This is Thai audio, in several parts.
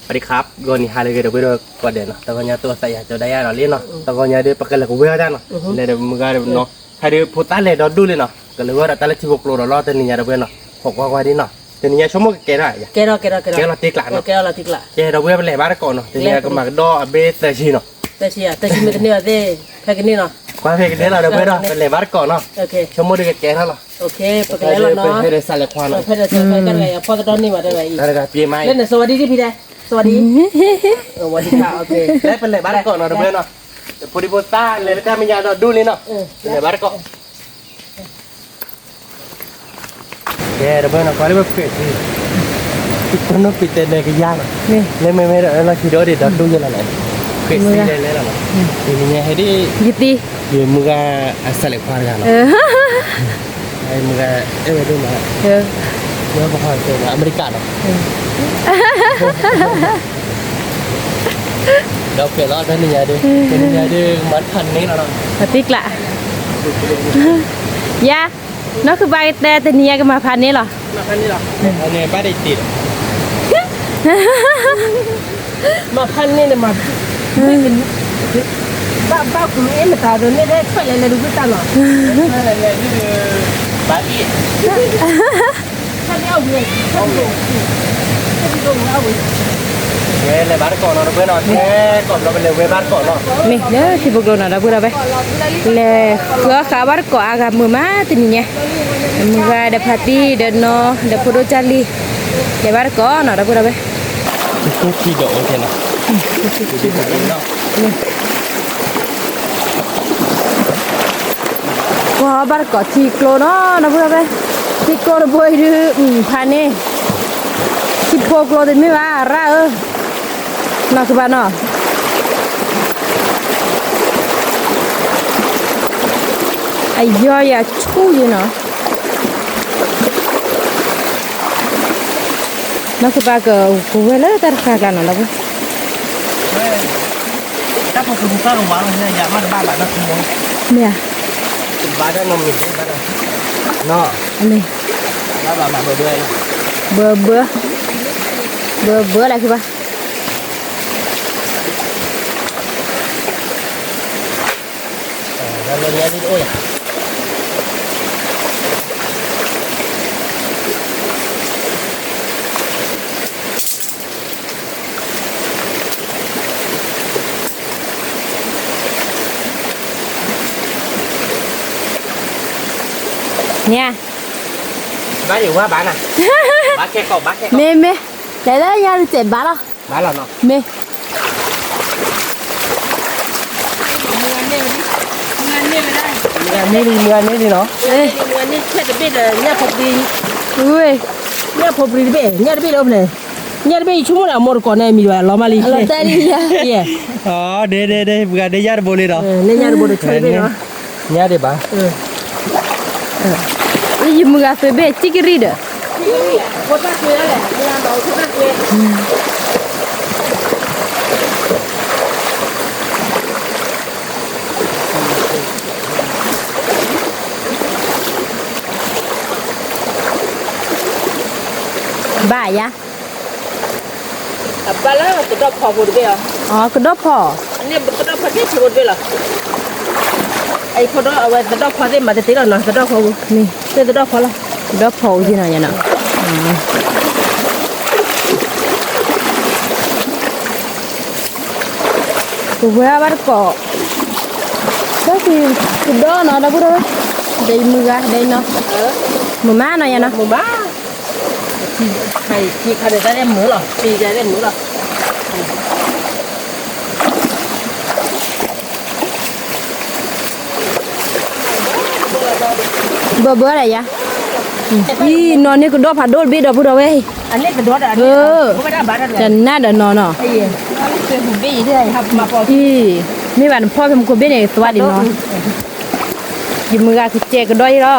สวัสดีครับก่อนนี้หาเลยเดี๋ยวไปดูก่อนเดี๋ยวเนาะแต่ก่อนนี้ตัวใส่จะได้ยังเนาะเล่นเนาะแต่ก่อนนี้เดี๋ยวปากกันเลยกูเวลาได้เนาะเดี๋ยวมึงก็เนาะให้เดี๋ยวพูดตาเลยดอดูเลยเนาะก็เลยว่าแต่ละที่พวกเราล้อตัวนี้เดี๋ยวไปเนาะหกว่าดีเนาะตัวนี้ชั่วโมงแก่ได้แก่เราตีกลั่นเนาะแก่เราเวลาไปเลยบ้านก่อนเนาะตัวนี้ก็มาดอเบสเตชีเนาะแต่เชียไม่กันเนี่ยเด้แค่กันนี่เนาะความเพลงนี้เราเดี๋ยวไปเนาะเป็นเลยบ้านก่อนเนาะโอเคชั่วโมงเดียวแก่เท่าเนาะโอเคปกติแล้วเนาะให้ได้สั่นเลยควันเนาะให้ได้สั่นเลยกันไงพอตอนนี้มาได้ไงอีกได้ครับปีใหม่เล่นสวัสดีที่พี่ได้สวัสดีสวัสดีค่ะโอเคได้เป็นเลยบ้านก่อนเนาะเดี๋ยวไปเนาะพอดีโบต้าเลยแล้วก็มียาดอดูเลยเนาะเป็นเลยบ้านก่อนแกเดี๋ยวไปเนาะก่อนเลยแบบเกิดคนนู้นปิดเต็นเลยก็ยากเนาะเลยไม่เราคิดว่าเดี๋ยวดูยังไงเกิดซีเลยแล้วเนาะทีนี้ให้ได้ยิบดีอยู่มึงก็อาศัยความกันเนาะไอ้มึงก็ดูมาเมื่อพอเจออเมริกาเนาะเราเปลี่ยนรอบนั้นนี่ยดิเป็นยดิมันพันนี้แล้วเนาะติ๊กละยาน้องคือใบแต่เนียก็มาพันนี้หรอมาพันนี้หรออันนี้ป้าได้ติดมาพันนี่เนี่ยมาไม่เป็นบ้าคุณเอ็มตาโดนไม่ได้ค่อยเลยดูพี่ตาหรออะไรเนี่ยนี่คือบ้าอีถ้าเลี้ยวเว้ยถ้าลงเอาเว้ยเว้ยเลยบ้านก่อนเนาะเพื่อนเนาะแค่ก่อนเราไปเลยเว้ยบ้านก่อนเนาะนี่เด้อที่พวกเราเนาะพูดเอาไปเลยเพื่อขาบ้านก่อนอากาศมือมาตินี่เนี่ยมือว่าเดพัตตี้เดนอเดพูดจารีเดบ้านก่อนเนาะพูดเอาไปคุกกี้โดโอเคเนาะว้าบ้านก่อนที่โกลเนาะพูดเอาไปที่โกลบ่อยดื้อพันนี่ที่พวกเราเดินไม่ว่าร่านอกบ้านเนาะไอ้ย่อยอะชู้อยู่เนาะนอกบ้านก็กูเวลาแต่ข้ากันเนาะลูกถ้าพอคุณก็ลงมาเนี่ยอยากมาบ้านนักขโมยเนี่ยบ้านได้นมอยู่บ้านเนาะนี่แล้วบ้านมาเบื่ออะไรคือปะแล้วเนี้ยที่โอ้ยเนี่ยบ้านอยู่ว่าบ้านอ่ะบ้านแค่กบบ้านแค่กบเมแต่ละยาเจ็บบ้านหรอบ้านเราเนาะเมนี่ดีเมืองนี่ดีเนาะเมืองนี่แค่จะเป็นเนี่ยพอดีอุ้ยเนี่ยพอดีเป็นเนี่ยจะเป็นอะไรเนี่ยจะเป็นชั่วโมงละหมดก่อนเนี่ยมีอะไรล้อมาลีเราแต่ดีอ่ะอ๋อเด้บุกเดียร์โบเลยเนาะเนี่ยยาโบเลยช่วยเป็นเนาะเนี่ยเดี๋ยวบ้านี่มึงก็ซื้อเบสจิกรีดคนตั้งเกลือแหละเวลาเราคนตั้งเกลือบ่ายะบ้าแล้วกระดอบพอหมดไปเหรออ๋อกระดอบพออันนี้กระดอบพอที่หมดไปเหรอไอ้คนเอาไว้กระดอบพอที่มาจะตีเราเนาะกระดอบพอนี่เจ้ากระดอบพอละกระดอบพอที่ไหนเนี่ยเนาะกูว่าบ้านเกาะก็คือกระดอบเนาะนะพูดเลยได้มือกันได้เนาะมือม้าเนาะเนี่ยเนาะมือม้าที่ใครจะได้หมูหรอที่จะได้หมูหรอเบื่ออะไรยะนี่นอนนี่ก็ดอผัดโดดบิดพูดเอาไว้อันนี้ก็ดอดอันนี้ไม่ได้บ้านอะไรจะน่าเดินนอนเนาะเป็นหุ่นบี้ด้วยครับมาพอที่ไม่บ้านพ่อเป็นคนบี้เนี่ยสวัสดีเนาะยิ้มมือกันคือเจ๊ก็ด้อยหรอ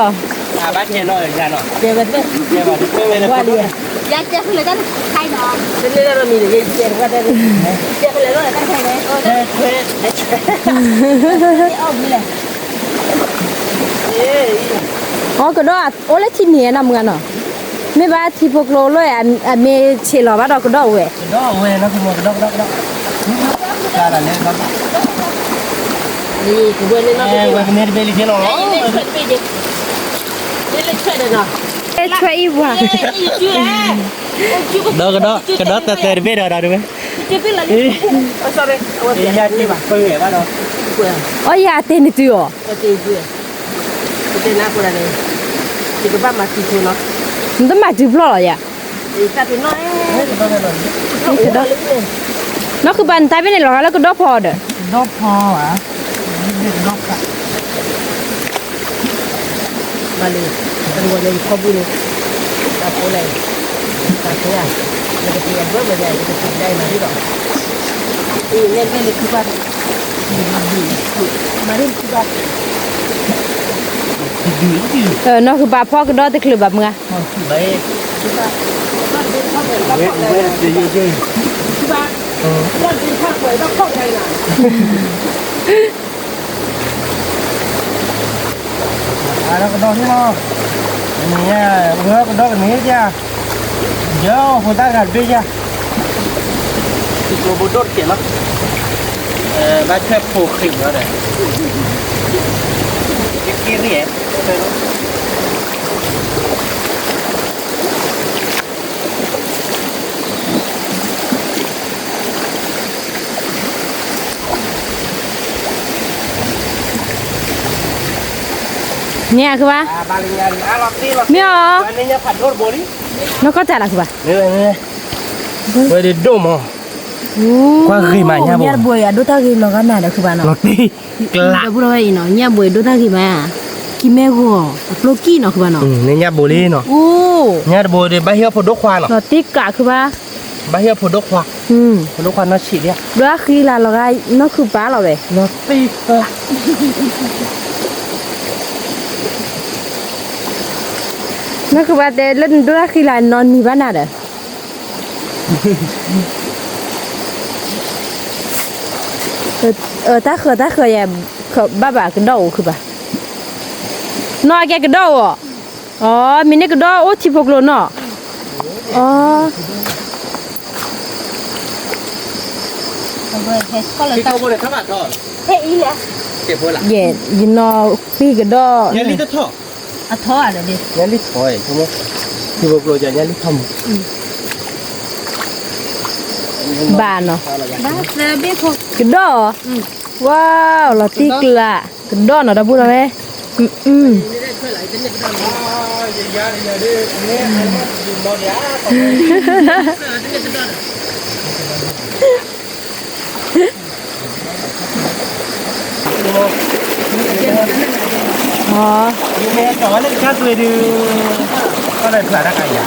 บ้านเจ๊น้อยกันเนาะเจ๊กันเนี่ยเจ๊บ้านเจ๊เลยว่าดีอยากเจ๊เลยกันใครเนาะเจ๊เลยเรามีเดี๋ยวเจ๊ก็ได้เจ๊เลยเรากันใครเนี่ยเจ๊เอาไปเลยอ๋อกระโดดโอ้แล้วที่เหนียนำเงินเหรอ ไม่บ้าที่พวกโลเลยอันเมเชลอบ้าดอกก็ดอกเว้ย ดอกเว้ยนะคุณหมอดอกcara le dok นี่กูเว้ยเลยเนาะ gue bener beli sih lo นี่เลยช่วยไปดินี่เลยช่วยเด้อเนาะ เอ้ช่วยอีกว่ะ kedok terbeda dah deh จะเป็นอะไรsorry iya ni bah pergi bah dok อ๋อยาเต้นตัว ก็ตีเพื่อนกูเต้นหน้ากูได้เลยที่กูบ้ามาตีกูเนาะ มันต้องมาจีบล้อเหรอยา อีตาเป็นน้อย น้องคือบันตายไปไหนหรอแล้วก็ดอกพอเด้อ dok po ah dok kak มาเลยตั้งวันเลยข้อบุญตาโพเลยตาเสียแล้วก็เตรียมเบิ่งมาได้ก็ติดได้มาที่ดอกเล่นเลยคือว่ามาเล่นคือว่า น้องคือบาพ่อก็ดอกแต่คลือแบบมึงอะ baik คือว่าเข้าไปรับ gue เข้าเลย gue je คือว่าเล่นเป็นข้าวสวยรับเข้าใจน่ะ ada kedok ni lo ini ya gue kedok ni aja jauh kita gede ya itu bodor kira lo baca pokrim ada kiri yaเนี่ยคือว่า paling nyari roti lo เนี่ย ininya pador boleh น้องก็จ่ายละคือว่า นี่เว้ยดูมอกว่าเคยมาเนี่ยบ่ เนี่ยบวยอ่ะดูตากินแล้วกันน่ะเด้อคือบ้าน ร เนาะ ถนี่กละ บุรวยเนาะเนี่ยบวยดูตากินมากินแม่กูโลกี้เนาะคือบ้านเนาะ นี่โบลีเนาะ โอ้ เนี่ยโบลีบะเฮียพอดกควาเนาะ รอติกะคือว่า บะเฮียพอดกควา พอดกควาเนาะฉีดเนี่ย ด้วยคือละเราก็น้องคือป้าเราเว้ย รถติดกละ น้องคือว่าแต่เล่นด้วยคือละนอนมีบ้านน่ะเด้อถ้าเคยอย่าบ้าก็ดอกคือป่ะน้อยแกก็ดอกอ๋อมีนี่ก็ดอกโอ้ที่พวกโลเนาะอ๋อ ที่เขาบอกเลยครับอ่ะ เฮ้ยอีแหละ เก็บไว้ละ เย็นยินนอพี่ก็ดอก ยันลิตรท่อ อะท้ออ่ะเด้อ ยันลิตรถอยใช่ไหมที่บอกเราจะยันลิตรท บ้านเนาะ บ้าเซเบ้พวก กระดอว้าวเราติกละกระดอเนาะดับบุระเว้อืม อ๋อ ini soalnya kan tuh di ada kelada kayak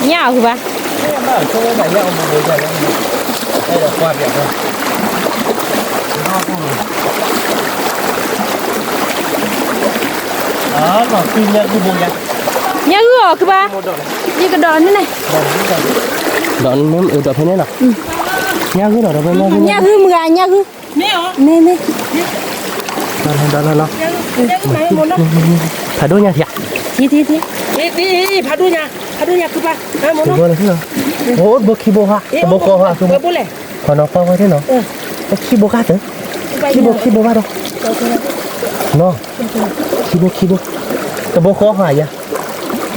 เนี่ยคือปะ Nah, coba banyak om berbeda kan. Ada kuat ya kan. Ah, maksudnya aku boleh. เนี่ยคือปะนี่กระดอนนี่ไง Đón mem udah phê nè. Nha cứ đón phê nha. เนี่ยคือมึงอ่ะเนี่ยคือ แม่เหรอ นี่ Đó. Phải đôi nha thiệt. ที นี่พาดูเนี่ยคือป่ะฮะหมอ Bố là thế nào? Bố bố khi bố ha. Bố co ha. เบิ่เลย Còn nó co thế nào? Bố khi bố ha thế. Khi bố ha đâu? Nó. Khi bố. Cái bố co hả vậy?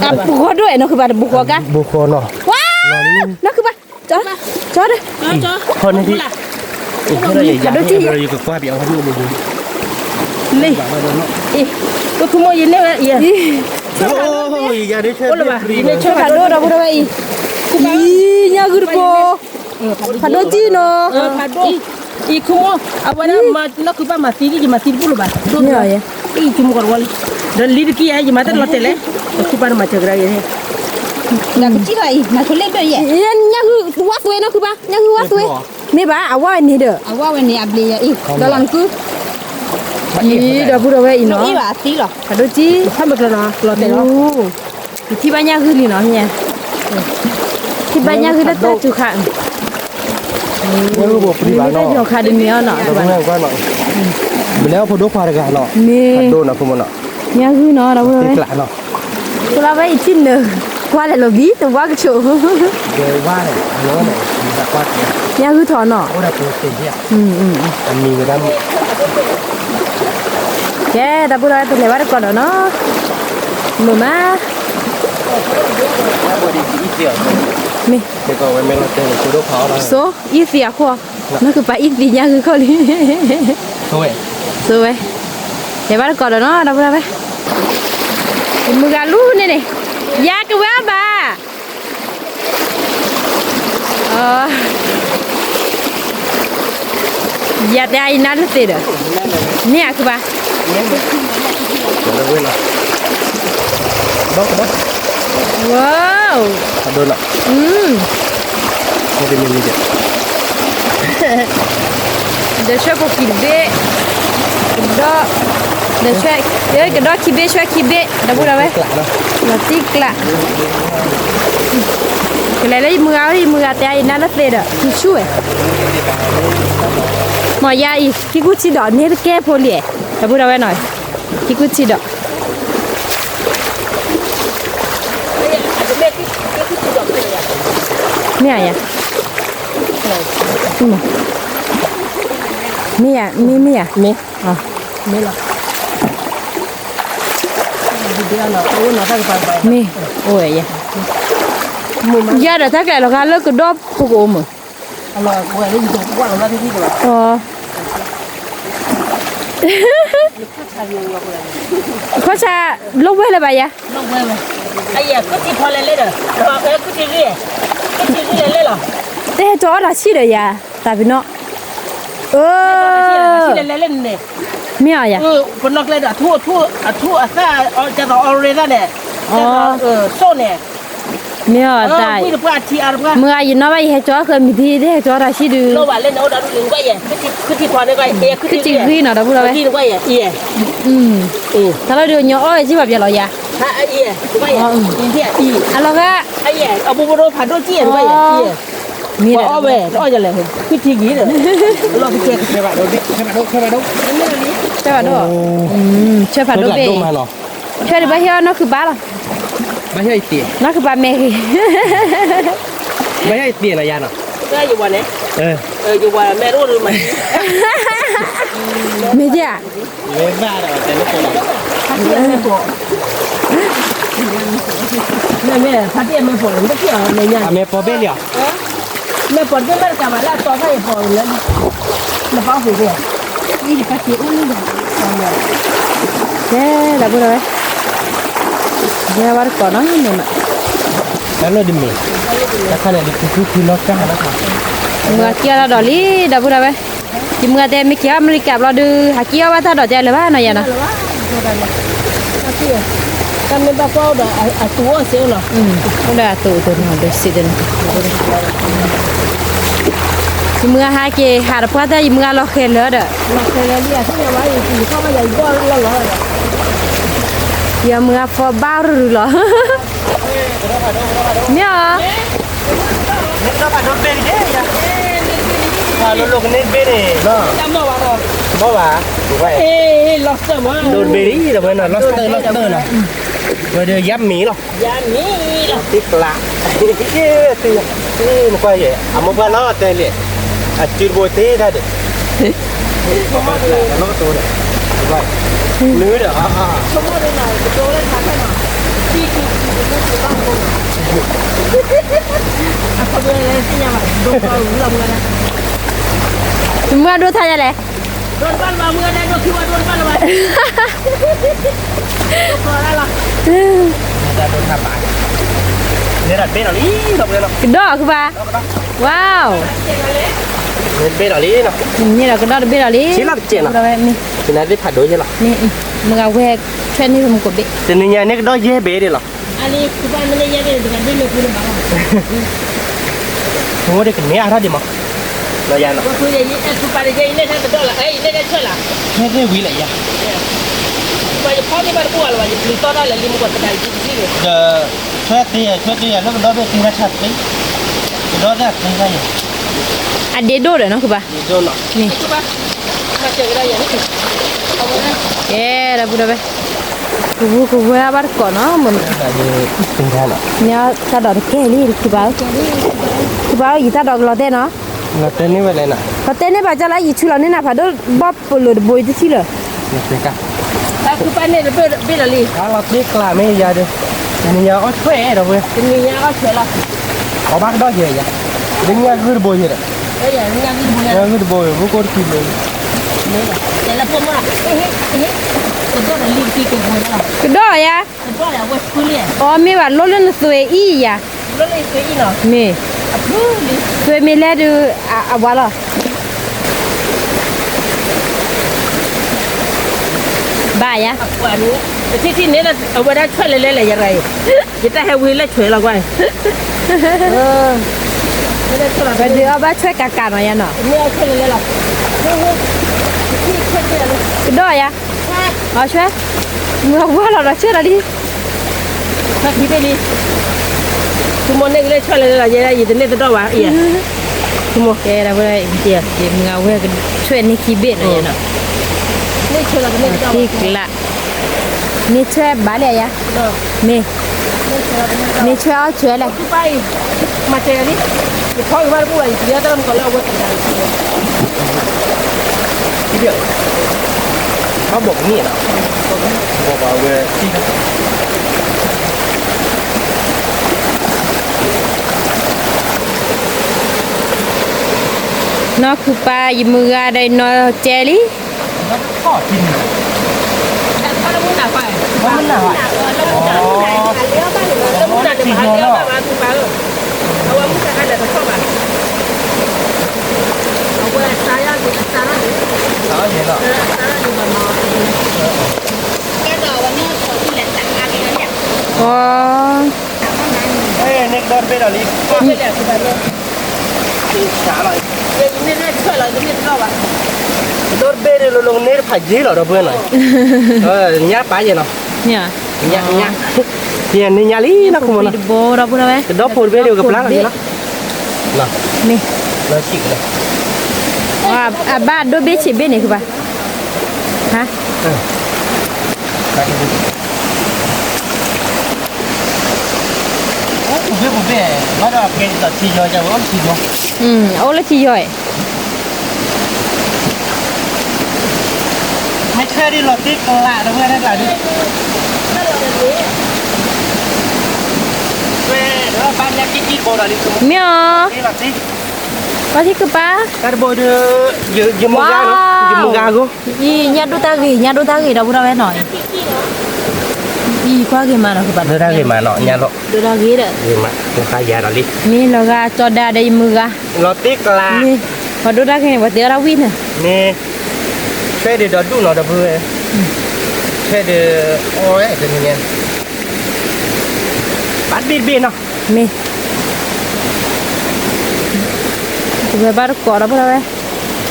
อ่ะบุกด้วยเนาะคือปะบุกกัน Bố co nó. ว้านั่นคือปะจอดเลย Con này đi. Cái này vậy. Rồi cái qua biểu hắn đi. เลยอีก็คือโมยินเนี่ยอี Ôi, giờ đi chơi. โอ้ละบ่ยินเนี่ย ช่วยพาโดดับบุระเว้ยเนี่ยคือโปพาโดจีเนาะ พาดูอีคุโมเอาไว้นะมาแล้วคือป่ะมาตีกี่มาตีบุรุษบ่ดู เนี่ย อีคุโมกันวันเดินลีดกี่ไอ้ยี่มาแต่ละเตเลยคือป่ะมาเจอกันยังไง là cái chiếc này mà thôi lên đây vậy nhá hư quá tuổi nó cứ ba nhá hư quá tuổi mấy bà áo qua này được áo qua này áp lì vậy đó làm cứ ý đó bữa đâu vậy nó ý bà tí rồi phải đôi chi không được rồi lo tiền đó thì ba nhá hư thì nó nha thì ba nhá hư đất ta chịu khăn Nhớ buộc đi bán nó. chịu khăn đi nữa nọ Đúng rồi, qua nọ. Mình léo phụ đốt hoa được gà nọ. nè Đô nào không nọ. เนี่ยคือเนาะเรา ติ เว้ ด ย ละเนาะ เราไปที่หนึ่งว่าอะไรเราบีแต่ว่าก็โชว์ เดี๋ยวว่าเลยเนาะเนี่ยมีตะกวัดเนี่ย เนี่ยคือถอนเนาะ โอ้ได้ตัวเต็มที่อ่ะ อืม มันมีกันด้าน แกแต่พวกเราเป็นอะไรวะก่อนเนาะมือมา บดีอีเสีย มี เดี๋ยวก็ไว้ไม่รอเจอคือลูกเขาแล้ว โซอีเสียขัวนั่นคือไปอีสีเนี่ยคือเขาเลย โอ้ย สวยเดี๋ยวว่าก่อนเนาะเราไปมือกันรู้นี่ยากกว่าบ้าอย่าได้นั่นสิเด้อเนี่ยคือบ้า เนี่ยเดี๋ยวเราเว้นละบ้า ว้าว โดนละไม่เป็นมีเด็ด เดี๋ยวช่วยพวกกินเบ้เดี๋ยวช่วยกระดอกขี้เบ้ช่วยขี้เบ้เดี๋ยวพูดอะไร กลับเนาะ เราติ๊กละอะไรเลยมือแต่นั่นละเสียเด้อที่ช่วยหมอยาอีกที่กูชิดอกนี่แก้โพลีเดี๋ยวพูดอะไรหน่อยที่กูชิดอกเนี่ยอ่ะมีอ่ะมีอ่ะ มี อ๋อ มีหรอเดี๋ยวเนาะโอ้เนาะถ้าไป มีโอ้ยอ่ะยาเดี๋ยวถ้าแกเราการเลิกก็ดอบพวกโอม อร่อยกว่านี่อยู่กว่าเราที่กว่า อ๋อเขาจะลงไว้เลยไปยะ น้องเว้ยไอ้ยก็ที่พอเล่นเด้อก็ที่เรียเล่นหรอ แต่จอดาชีเลยยะตาพี่เนาะที่เล่นเนี่ย ไม่เอายะ คนนอกเล่นทั่วซ่าจะต่อออเรนเนี่ยโซ่เนี่ย ไม่เอาตาย คุยกับอาชีอาร์ เมื่อยินว่าไปเฮจอเคยมีที่ได้จอดาชีดู โลบาเล่นเอาดันหนึ่งก็ยังคือที่พอได้ก็คือจริงคือเนาะเราพูดอะไร ที่ก็ยังถ้าเราดูเนาะโอ้ยที่แบบอย่าเรายะ ถ้าไอ้ก็ยังที่อ่ะเราก็ ไอ้เอาบุบโรผ่านโดจี้ก็ยังมีแต่ อ้อเว้ยอ้อจะเลยคือที่งี้เลยเราไปเช็คใช่ป่ะโดนใช่ป่ะโดน ใช่ป่ะด้วยช่วยผัดด้วยเบ มาเนาะ ช่วยดูไปเฮียนั่นคือบ้าหรอ ไม่ใช่เตี๋ย นั่นคือบ้าเมย์ ไม่ใช่เตี๋ยนะยาเนาะ ก็อยู่วันนี้อยู่วันแม่รู้หรือไม่ ไม่ใช่ เล่นบ้าเนาะแต่ไม่คน แม่ถ้าเตี้ยมันฝนก็เที่ยวในเนี่ย เมย์พอเบี้ย แม่ฝนก็ไม่กลับมาแล้วตอนให้ฝนแล้วแล้วฟ้าฝนเนี่ยนี่ดิปัจจุบันนี่ แย่ดับเบิ้ลเลยแย่ว่าก่อนนะเนี่ยมา แล้วเราดิมีแต่ขณะนี้คือล็อกจ้าแล้วค่ะ เมื่อกี้เราดอลลี่ดับเบิ้ลเลยที่เมื่อแต่ไม่เกี่ยวมันกับเราดูหาเกี่ยวว่าถ้าดอกใจเลยว่าหน่อยนะ กันเป็นตะเป้าดอกตัวเสียวเนาะ ก็ได้ตัวหน่อยเดี๋ยวสิเดินที่เมื่อหาเกี่ยหาเพราะแต่เมื่อเราเคยเลือด เราเคยเรียนที่ว่าอยู่เข้ามาใหญ่ก็แล้วเหรอ อย่าเมื่อพอบ้าหรือเหรอเนี่ย เราไปโดนเบรย์เนี่ยเราลงในเบรย์เนาะ จำได้ว่าเนาะ บ่ว่าถูกไหม ล็อกเตอร์มา โดนเบรย์แต่เมื่อน่ะล็อกเตอร์เนาะเมื่อเดือยับหมีหรอย านี้ล่ะ ติดละตีมันก็อย่างอ่ะมันก็น่าแต่เลยอ่ะจุดโบเต้ได้เด็ดน้องตัวเนี่ยว่าเนื้อเด้อสมมติหน่อยโดนเล่นทันได้หน่อยที่บ้านคนเขาเรียนที่ยังไงโดนเราลำกันนะ เมื่อดูท่าจะไร โดนบ้านมาเมื่อได้ก็คือว่าโดนบ้านอะไรพอแล้วล่ะ จะโดนทำบาปเนี่ยดัดเบนหรอนี่ดอกเลยเนาะ กระดอกคือปะว้าว เนี่ยเบนหรอนี่เนาะ นี่เรากระดอกเบี้ยเลย ชิ้นละเจ็ดเนาะ เราแบบนี้ ชิ้นนั้นได้ผัดด้วยใช่หรอ นี่มึงเอาแหวกเช่นนี้มึงกดดิ แต่เนี่ยเนี่ยก็ได้เย่เบนหรอ อันนี้คือบ้านไม่ได้แยกเลยแต่ไม่มีคุณบ้าง โอ้เด็กเนี่ยอะไรดีมั้งเรายันเนาะ ก็คืออย่างนี้คือไปได้เล่นได้ตัวละเล่นได้ช่วยละ แค่ได้วิเลยยัง ไปพ่อที่บ้านอ้วนว่าลิต้อได้เลยลิมกว่าได้จริงๆเลย ช่วยตีแล้วมันได้เป็นทีละชัดเลยได้ได้ยังไง อันเดโดเลยเนาะคือปะ โดนเนาะ นี่ คือปะมาเจอกันได้อย่างนี้เอาไว้นะ เอ๊ะเราพูดไป ku wa bar ko no mun là đi tinh thần ạ nya ta dor ke li ki ba yi ta dog lo te no là tên như vậy này nè ko te ne ba ja la yi chu lo ne na pha do bop lo boy ti chi lo là cái cả ta ku pa ne be la li đó là tiếc là mấy giờ đi mình nhớ ớt khỏe rồi vậy ni nya ga che la có bác đó gì vậy đừng nghe cứ bồi vậy e ya ni nya ni nghe cứ bồi vô cột kìm rồi te la po ma ko do la li ki ko bo la ke do ya ko do la wa school ya o me ba lo le sue i ya lo le se i no me a pu li sue me le du a wala ba ya a pu ani ti ne la wa da chwe le ya rai ji ta he wi la chwe la kwa ne chwe la ba de ba chwe ka ka no ya no ne chwe le la ni chwe le la ke do ya o chwe mu wala da chwe la di ta ki be li tu mo ne le chwe le la ya yi ne do wa iya tu mo ke da ba ya ke nga we ke chwe ni ki be no ya no ne chwe la ne do wa ki la ni chwe ba le ya no me ne chwe la ne do ni chwe o chwe la ku pai ma te ni ni ko ma bu wa ya da mo ko la wa ta da cái việc nó bộ cái gì nào bộ bảo về chi đó no ku pa yi mu ga dai no che li nó khó chín da ko la mu na fa nó là vậy da mu na de ma ha ba ba tu ba lo awa mu ka da ko ba awa sa ya de sa ra de đó vậy đó sa ra de ba ma cái đóวันนี้ขอที่แหละตักอะไรเนี่ย o ê nên đón bên là đi ก็ไม่ได้คือแบบนี้ đi trả lại เนี่ยช่วยเราจะไม่เข้าอ่ะ đón bên này luôn nét phải dí rồi đâu bên này nhá bá gì nào nya nhá nhá tiền đi nhá lý nó không pi mà de bo ra bu ra we cái đó phun bên đều gặp láng gì đó nào me nó chịu này a ba do be che be ne ku ba ha không biết nó là cái là chi rồi cho nó chi rồi o la chi yoi mấy xe đi lọt tít lạ đâu nghe là đi về đó ban nhắc cái bộ là đi xuống mio đi lọt tít ba thi ku pa cái bộ đưa dư mông ga nó dư mông ga cô yi nya do ta gi da bu ra we no yi kwa ge ma na ku ba đưa ra cái mà nọ nhà nọ do da gi da gì mà không khai già là đi mi lo ga cho da dai mu ga lọt tít là mi pa do da ge wa te ra win na nè xe đi đó đủ nó đã vừa xe đi ôi cái này nha bắt biết biết nào me ku ba bar ko ra bu ra we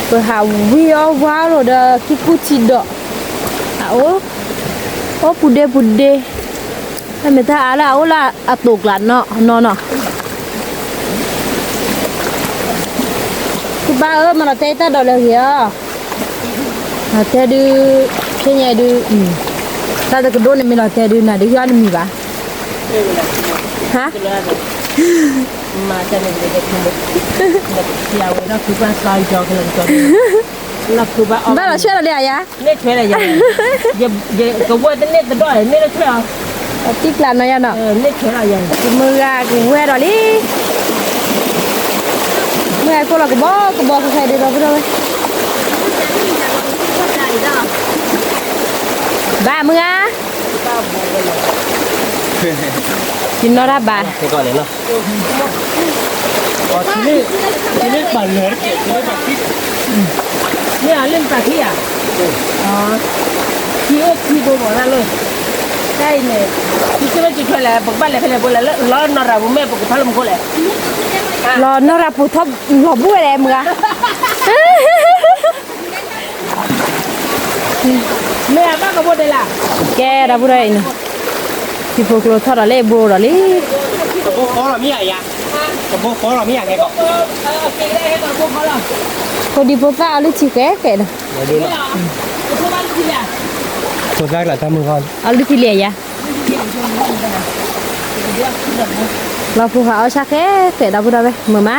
ku ha wi o wa lo da ki ku chi do a o pude me ta ala o la atuk la no ku ba mà nó tê ta đó là gì à tê đi cái nhà đi ta được cái đôi này mình là tê đi nào đi ăn mì ba hả mà cho nên để cái chiều nó cứ qua xoay cho cái lần cho nó cứ qua đó là chuyện là gì à nét thuê là gì giờ cái qua đến nét đó là nét thuê à tiếc làm nó nó nét thuê là gì mưa ra cũng quê rồi đi mưa cô là cái bó cái xài đi rồi ba mưa chín nó ra ba cái con này nó chỉ biết bản lớn chỉ biết bản tít nè lên bà kia à khi bố bỏ ra luôn đây này khi cái bên chị thuê là bậc ba lại phải là bố là lo nó ra bố mẹ bố tháo làm cô lại lo nó ra phụ thấp lo bùa em ra mẹ bác có bố đây là ke ra bùa đây nè thì phụ lo thọ là lê bùa là lý bố khó là mía à bố khó là mía nghe cậu cái đây còn bố khó là cô đi bố vào lấy chỉ cái nè đi คนแรกแหละทำมือก่อน เอาลิฟิเลียยะเราผู้เขาเอาชักแค่เสร็จแล้วพูดเอาไปมือไม้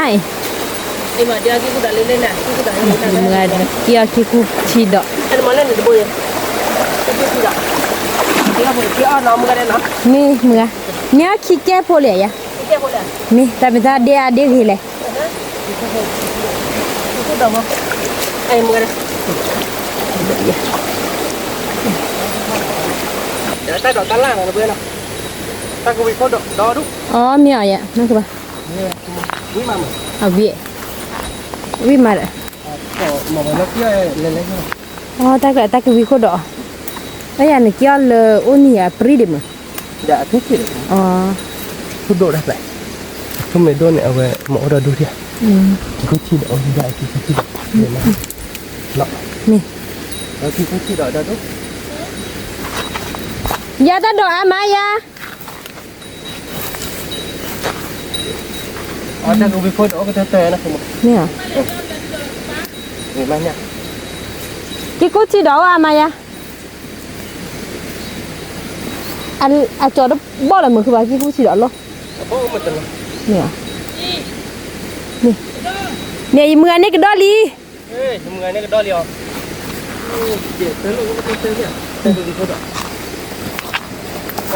ไอ้มาเดี๋ยวที่กูด่าเล่นๆน่ะที่กูด่าเล่นๆน่ะ มือเกี่ยวที่กูชีดอก ไอ้มาเล่นในบ่อยไอ้กูด่าเดี๋ยวบ่เกี่ยวน้องมึงก็ได้เนาะ มีมือเนี่ยขี้แก้โพเลียยะ เกี่ยวบ่ได้ มีแต่เป็นตาเดียทีเลย กูด่ามั้งไอ้มึงก็ได้เดี๋ยวใต้ดอกด้านล่างนะเพื่อนเนาะถ้ากูวิเคราะห์ดอดู อ๋อมีอะไรนั่นคือปะ นี่มาเหมือน เอาวิมาเลย ก็มองแล้วเกี่ยวเล่นๆ อ๋อตาคือวิโคดอไอ้ยันเกี่ยวเลยโอ้นี่อะปรีดิม dạ thích thì อ๋อ ทุบโดดได้ไหมทุบไม่โดนเนี่ยเอาไว้หมอเราดูดิกูที่เอาได้ที่ที่เห็นไหมเนาะ นี่ แล้วที่ที่ดอกได้ดู ยาตาดอกอามายา อ๋อถ้ากูไปโพสต์ก็จะเตะนะคุณ เนี่ย เห็นไหมเนี่ย กี่กูที่ดอกอามายาอันจอดบ่อะไรมือคือว่ากี่กูที่ดอกหรอ โอ้มันจะ เนี่ยเนี่ยมือนี่ก็ดอลี เฮ้ยทำไงเนี่ยก็ดอเดียวเดี๋ยวเตะลูกก็เตะเนี่ยเตะดูดิโพสต์อ่ะ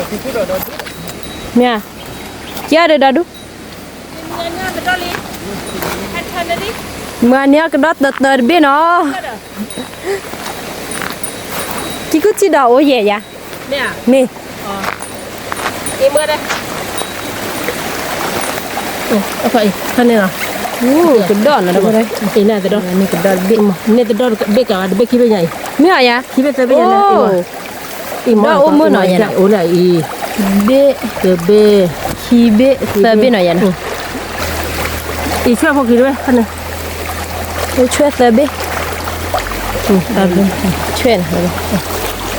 ที่ที่ดอกดอก เนี่ยเกี่ยวเดี๋ยวดูมือเนี่ยก็ดอเตอร์เบี้ยเนาะกี่กูที่ดอกโอ้ยยะ nè นี่ em mưa đây phải thân này nào กระดอนแล้วก็ได้ ý này từ đâu นี่กระดอนเบี้ย này từ đâu biết cả biết khi bên này ไม่เอายะ khi bên tới bên này em Đó, ôm mưa nổi vậy nè. ố này y เบี้ย từ b ขี้เบี้ยเตอร์เบี้ยหน่อยยัน y chưa bao kỳ đấy thân này ช่วยเตอร์เบี้ยช่วยนะ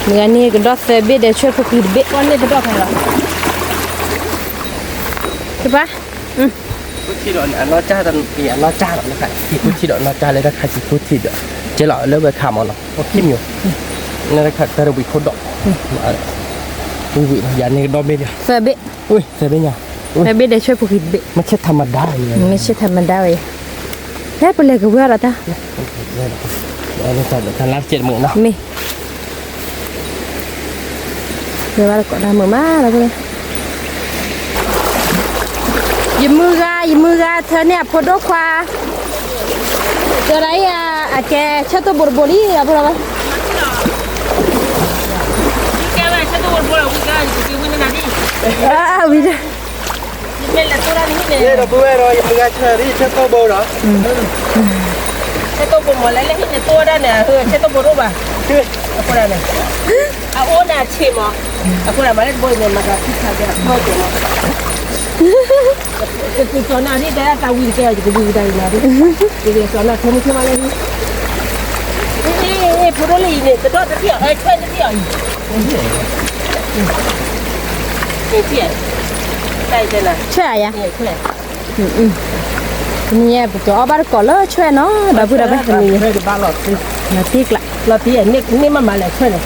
เมื่อนี้ก็ดอเตอร์เบี้ยเดี๋ยวช่วยพวกขี้เบี้ย con này từ đâu phải là ใช่ปะ กูที่ดอกเนี่ยน้อจ้าตอนปีน้อจ้าหรอกนะครับที่กูที่ดอกน้อจ้าเลยนะใครที่กูที่ดอกเจ๊หล่อเลิกไปขามเอาหรอโอ้คิมอยู่นั่นแหละครับแต่เราไปโคตรดอกอุ้ยยานี่ดอกเบี้ย เตอร์เบี้ย อุ้ยเจ๊เป็นยัง เตอร์เบี้ยเดี๋ยวช่วยพวกขี้เบี้ย ไม่ใช่ธรรมดาเลย ไม่ใช่ธรรมดาเลยได้ไปเลยกับเพื่อนละท่า เราจะจัดทันรับ70,000เนาะ มีเดี๋ยวเราก็ได้มือมาแล้วก็เลยยิ้มมือกาเธอเนี่ยพอดควาจะไรอะแกชอบตัวบริอะพวกเรา cái này sẽ tôi buồn cái gì bên này đi วิจ bên là tôi đang nghĩ เย้ này เราพูดว่าเรายังมึงเชอรี่เชอโตโบเหรอ sẽ tôi buồn một lấy hết tôi đây nè sẽ tôi buồn đâu bà cô này này ô nè chìm mà cô này mà lên bôi này mà gặp thích sao vậy thôi chị mà cái chỗ nào đi đây tao quỳ cái gì cũng quỳ đây mà đi cái chỗ nào không mà lên ê phụ nữ lì này cái đó cái kiểu chơi cái kiểu cái kiểu đây đây này ช่วยอะ này này เนี่ยตัวเอาบาร์ก่อนเลยช่วยเนาะเดี๋ยวพูดอะไร นี่ให้บ้านเราสิ นาทีกละ เราที่นี่มันมาแล้วช่วยเลย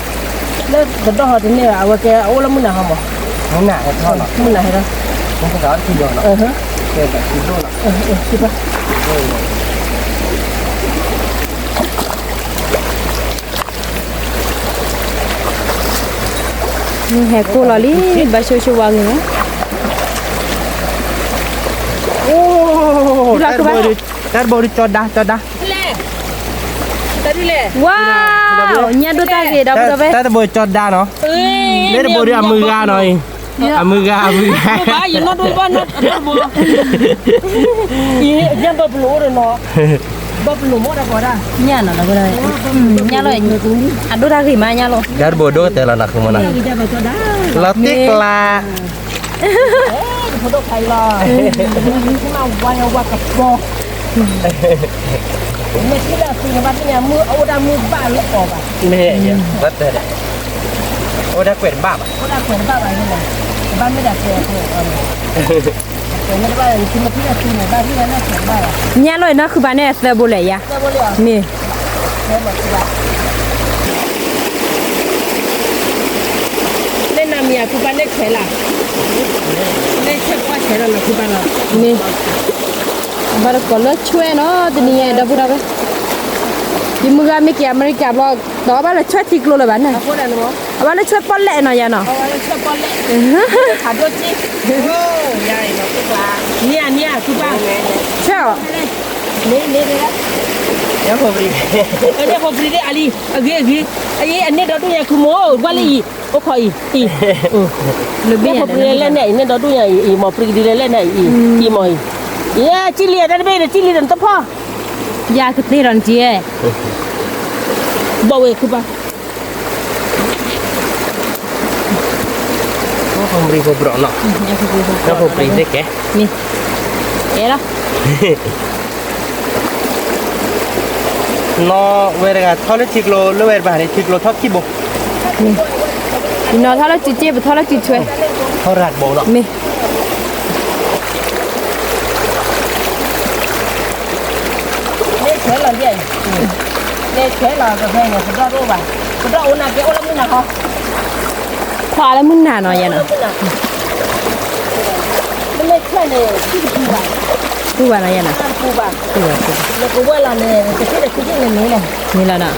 แล้วก็ต้องหาที่นี่เอาแกเอาแล้วมันหนาหรอ น้องหนาเท่าหรอ มันหนาเหรอ น้องก็ร้อนที่โดนหรอ ฮะ เกิดแบบที่โดนหรอ คิดป่ะ นี่แหกกูลอลี่บาชูชูวางอยู่ โอ้dar bodi codah เล่ตาดิเล่ ว้าวเนี่ยดูตาเกดาพูดอะไร dar bodi codah เนาะ เอ้ย dar bodi amuga หน่อยamuga บ้าอย่าโดนบ้านนะบัวอียังบ่ปลูเลยเนาะบ่ปลูหมดอ่ะบ่ได้ เนี่ยน่ะเราก็ได้เนี่ยเลยอันดูตากี่มาเนี่ยเลย dar bodo tela nak mana อีจะบ่จอได้ latik la พอดใครล่ะที่มาวันว่ากับบ่ไม่คิดว่าคือว่าเนี่ยมือเอาดามือบ้านลูกออกอ่ะ นี่ya betulโอ้ได้เกวดบ้าป่ะ เอาดาเปิดบ้านอะไรเนี่ยบ้านไม่ได้เปิดแต่ไม่ได้ว่าที่มาที่คือบ้านที่นั่นน่ะเปิดบ้านอ่ะ เนี่ยเลยนะคือบ้านเนี่ยเซบุเลยยะ แต่บ่เลย นี่ แม่บอกว่า เนี่ยคือบ้านเล็กแฉล่ะเล็กแฉว่าแฉล่ะคือบ้านเรา นี่บาร์ก็เลยช่วยเนาะตัวนี้ดับบุระเว้ยยิ่งมึงก็ไม่เกี่ยไม่เกี่ยบอกต่อบ้านเลยช่วยทิ้งโลเลยบ้านน่ะ พูดอะไรเนาะ บ้านเลยช่วยป้อนเล่เนาะยาเนาะ เอาไว้ช่วยป้อนเล็กขาดด้วยจีโอ้ยายเนาะคือว่าเนี่ยคือบ้าน ใช่เหรอ นี่นะ เดี๋ยวผมรี เนี่ยพอปรีได้ali agiอันนี้ดอดูเนี่ยคือโมว่าเลยโอ้คอยอีเลยเบี้ยพอปรีเล่นเนี่ยเนี่ยดอดูเนี่ยอีหมอปรีดีเล่นเนี่ยอีหมอยจิเลียนั่นไม่ได้จิเลียนั่นต้องพ่อย าคือตีรันเจีย บอกเว้ยคือป่ะ ผมรีผมบอกเนาะ ยาคือกู แล้วผมรีได้แก นี่เอ๋ละ no verga thole chiklo lo ver bahari chiklo thok ki bo นี่นอนท่าละจีเจี๊ยบท่าละจีช่วย thorat bo no นี่ เนี่ยเฉยเลยเนี่ยเฉยเลยก็ให้เนี่ยคุณรอรู้ป่ะคุณรอโอนาเกโอละมุนนะเขา พอแล้วมึงหนาเนาะยาเนาะ มันเล็กแค่เนี่ยที่คือป่ะ กูว่าเนาะยาเนาะ กูป่ะ กูว่า แล้วกูว่าละเนี่ยจะคิดอะไรคิดอย่างนี้เลย นี่แล้วเนาะ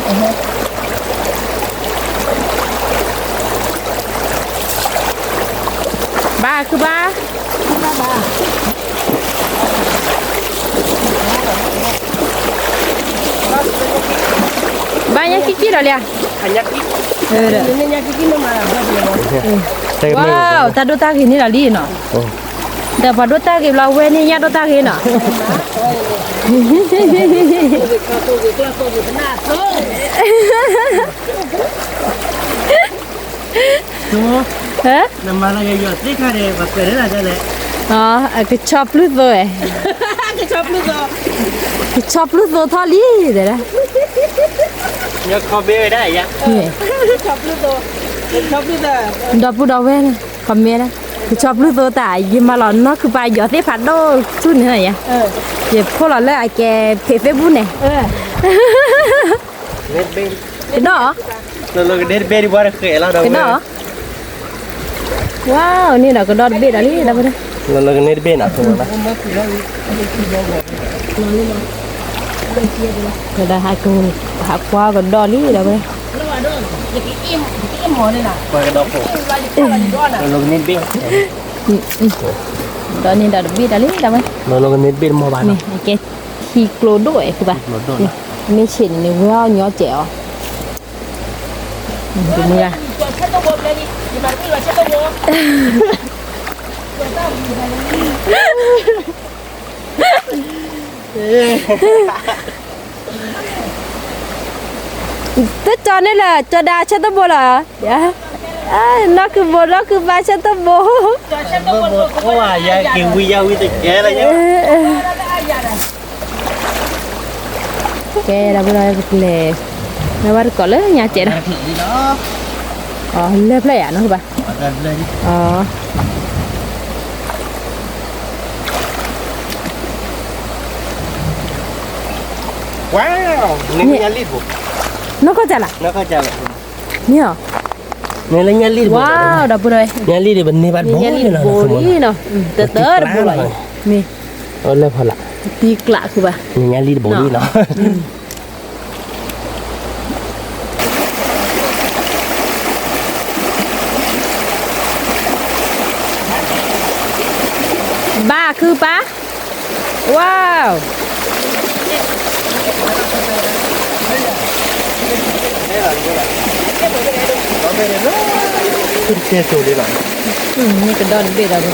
บ้าคือบ้าบ้ายังคิดเหรอเนี่ย anyak ki เออ เนี่ยคิดมาแบบนี้ ว้าวตาดูตากินนี่ละลีเนาะแต่พอดูตากินเราเว้นี่ยาดูตากินเนาะ ฮะ namala ga yo tika de ba kare la jale อ๋อคือชอบลูกเลย จะชอบลูกอ่ะ คือชอบลูกเลยทอลี่เดี๋ยวนะ ya ko be da ya นี่ ชอบลูกอ่ะชอบลูกอ่ะ ดอกพูดเอาไว้นะคอมเมนต์นะคือชอบลูกเลยแต่ยิมมาหลอนเนาะคือไปหยอดที่ผัดโดชุดนี่ไหนอ่ะเดี๋ยวพวกเราเลยไอ้แกเพจเฟซบุ๊กเนี่ย net be เป็นเนาะ lo net be di bara ke la da เป็นเนาะว้าวนี่เราก็ดอดเบ็ดอะไรนี่เราไปเลย lo net be na so na เราได้หากูหาคว้าก็ดอดนี่เราไปเลย แล้วว่าด้วยจะกินอิ่มหมอเลยนะ ko ga do ko เราจะกินอะไรด้วยนะ lo net be ดอดนี่ดอดเบ็ดอะไรเราไป lo net be mo ba นี่ไอ้แกขี่โกลด้วยคือป่ะ lo do นี่เฉินนี่ว้าวnhỏแจ๋วดูมือ ตัวเช็ดตัวบนเลยนี่มันไม่ว่าเช็ดตัวบน tất cho nên là cho đa cho tao bố là nó cứ bố nó cứ ba cho tao bố ตัวเช็ดตัวบน ko wa ya ki wi ya wi te ke la ya cái là bữa nay lệ nó bắt có lấy nhà trẻ đó di đó lép lại à nó bà gần đây đi wow ini nyali bu nó có chả là nó có jalan nhiều này là nyali bu wow đã bữa nay nyali di benih bat nyali bố đi nó tớ tớ đã bữa nay nè oleh pala tì lạ cứ bà nyali di body nó ba cứ ba wow Terus tu dia lah. Ni cái đó beda dah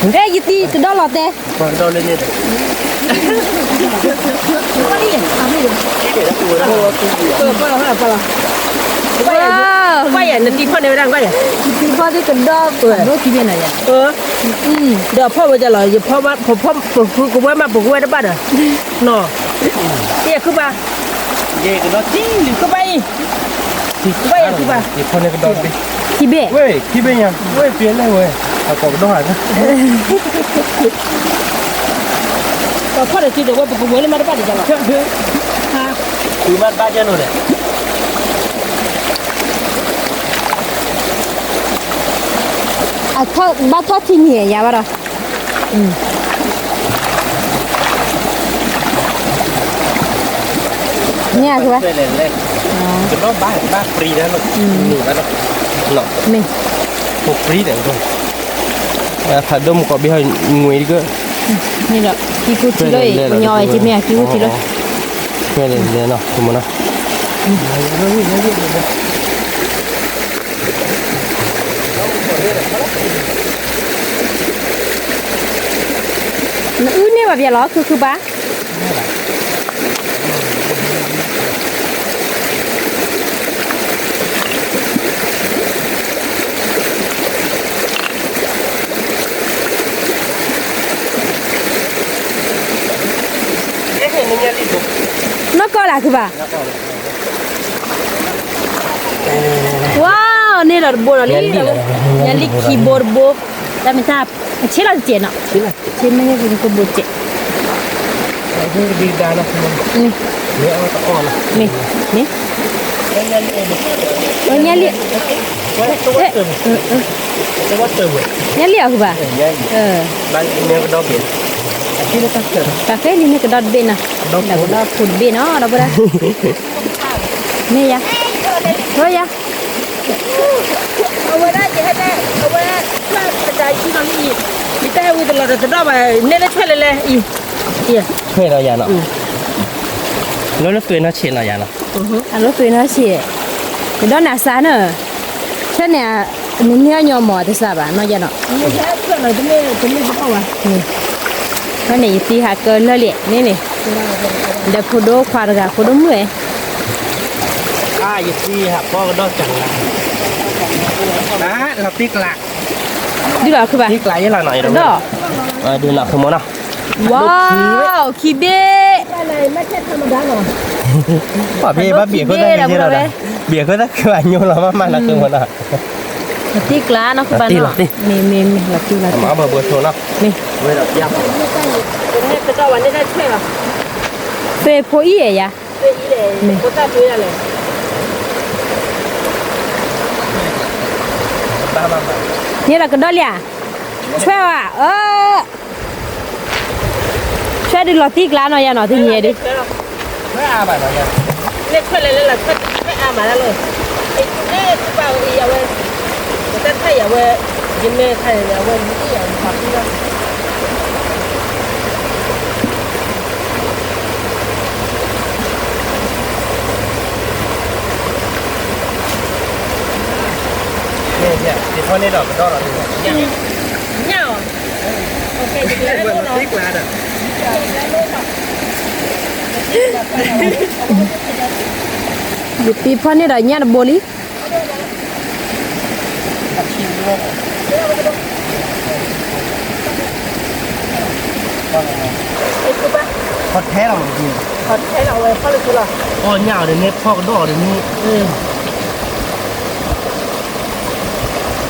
bữa nay ê gì cái đó lọt đây Pandau lên ni. wow quay à nó đi phân này đang quay à thì bao nhiêu cái đó nó chỉ bên này àเดี๋ยวพ่อมันจะหล่ออยู่พ่อว่าผมกูว่ามาผมว่าได้บ้านอ่ะเนาะเนี่ยคือป่ะ Ye ke dot ti. คือไปไปอ่ะคือป่ะ Ye phone ke dot đi. chỉ bên Wei, ki be nya. Wei pian lai wei. Aku dah ada. ก็พ่อจะคิดว่าผมว่าเลยมาได้บ้านจะหล่อฮะ Tu mat ba je no deh. à thọ ba thọ thì nhẹ ya ba rồi nha các bạn เล่นจะต้องบ้าฟรีนะลูกนี่แล้วเนาะ mình พวกฟรีแต่ก็ถ้าดมก็ไปให้งวยก็ นี่แหละกี่กูทีเลยย่อยที่แม่กี่กูทีเลย ไม่เล่นเลยเนาะคุณมันเนาะ nó ư nè bà bia lóคือบ้า nó coi làคือบ้า wowนี่là bộ là lý nhà lý keyboard bộ ta mình ta chế là chế nào chế mấy cái cái bộ chế นี่ดีดานะคุณ นี่ เนี่ยเอาตะอ่อน นี่นี่nhà lý แต่ว่าเติม nhà lý àคือบ้า เนี่ยบ้านเนี่ยก็ดอกเบี้ยที่เราตัดเติม cà phêนี่cái đọt bên à là cái đọt phun bên nó đâu ra nè ya thôi ya เอาไว้ได้จะให้ได้เอาไว้ช่วยกระจายที่เราอีกมีแต่วิตลอดจะได้ไปเน้นช่วยเลยอีช่วยเราอย่างเนาะแล้วเราเตือนเราเชียร์เราอย่างเนาะ à lúc tuổi nó chỉ cái đó là sao nữa thế nè mình nhớ nhau mò thì sao bạn nói vậy nọ ไม่ใช่เพื่อนเราจะไม่เข้าอ่ะ cái này thì hạt cơn nó liệt nè nè để phụ đô khoa được phụ đô mười อยู่ที่ครับพ่อก็ดอกจังนะเราติ๊กหลัก đi vàoคือบ้า ติ๊กหลักยังหน่อยเดี๋ยว đó ดูหลักคือมั้งเนาะ wow kỳ bê อะไรไม่ใช่ธรรมดาหรอ ป่ะพี่ป่ะเบียร์ก็ได้ใช่ไหมเบียร์ก็ได้คืออันยูเรามาหนักคือมันอ่ะ tí lá nóคือบ้านเนาะmình là tí lá มาเบอร์โทรเนาะ mình เวลาย่าง เป็นให้กระจายวันนี้ได้ช่วยอ่ะ về phố ý vậy ya เป็นอีเลยก็ได้ช่วยอะไร ตามมา นี่là cái đó liềnช่วยว่ะช่วยดูลอติกล้านหน่อยอย่าหน่อยที่เงี้ยดิ ไม่อาบัตรเนี่ย เล็กช่วยเลยล่ะช่วยไม่อามาแล้วเลยไอ้ที่ป่าวอีเอาไว้แต่ถ้าอย่าไว้ยินไม่ใครอย่าไว้ที่อย่าผักที่นั่น เนี่ยที่พ่อเนี่ยดอกก็ดอกเราเนี่ย เงาโอเคดีแล้ว เหมือนติ๊กลาดอ่ะ อยู่ปีพ่อนี่ได้เนี่ยโบลี พอแท้เราจริง ขอใช้เราเลยเข้าเลยคือเรา อ๋อเหงาเดี๋ยวนี้พ่อก็ดอกเดี๋ยวนี้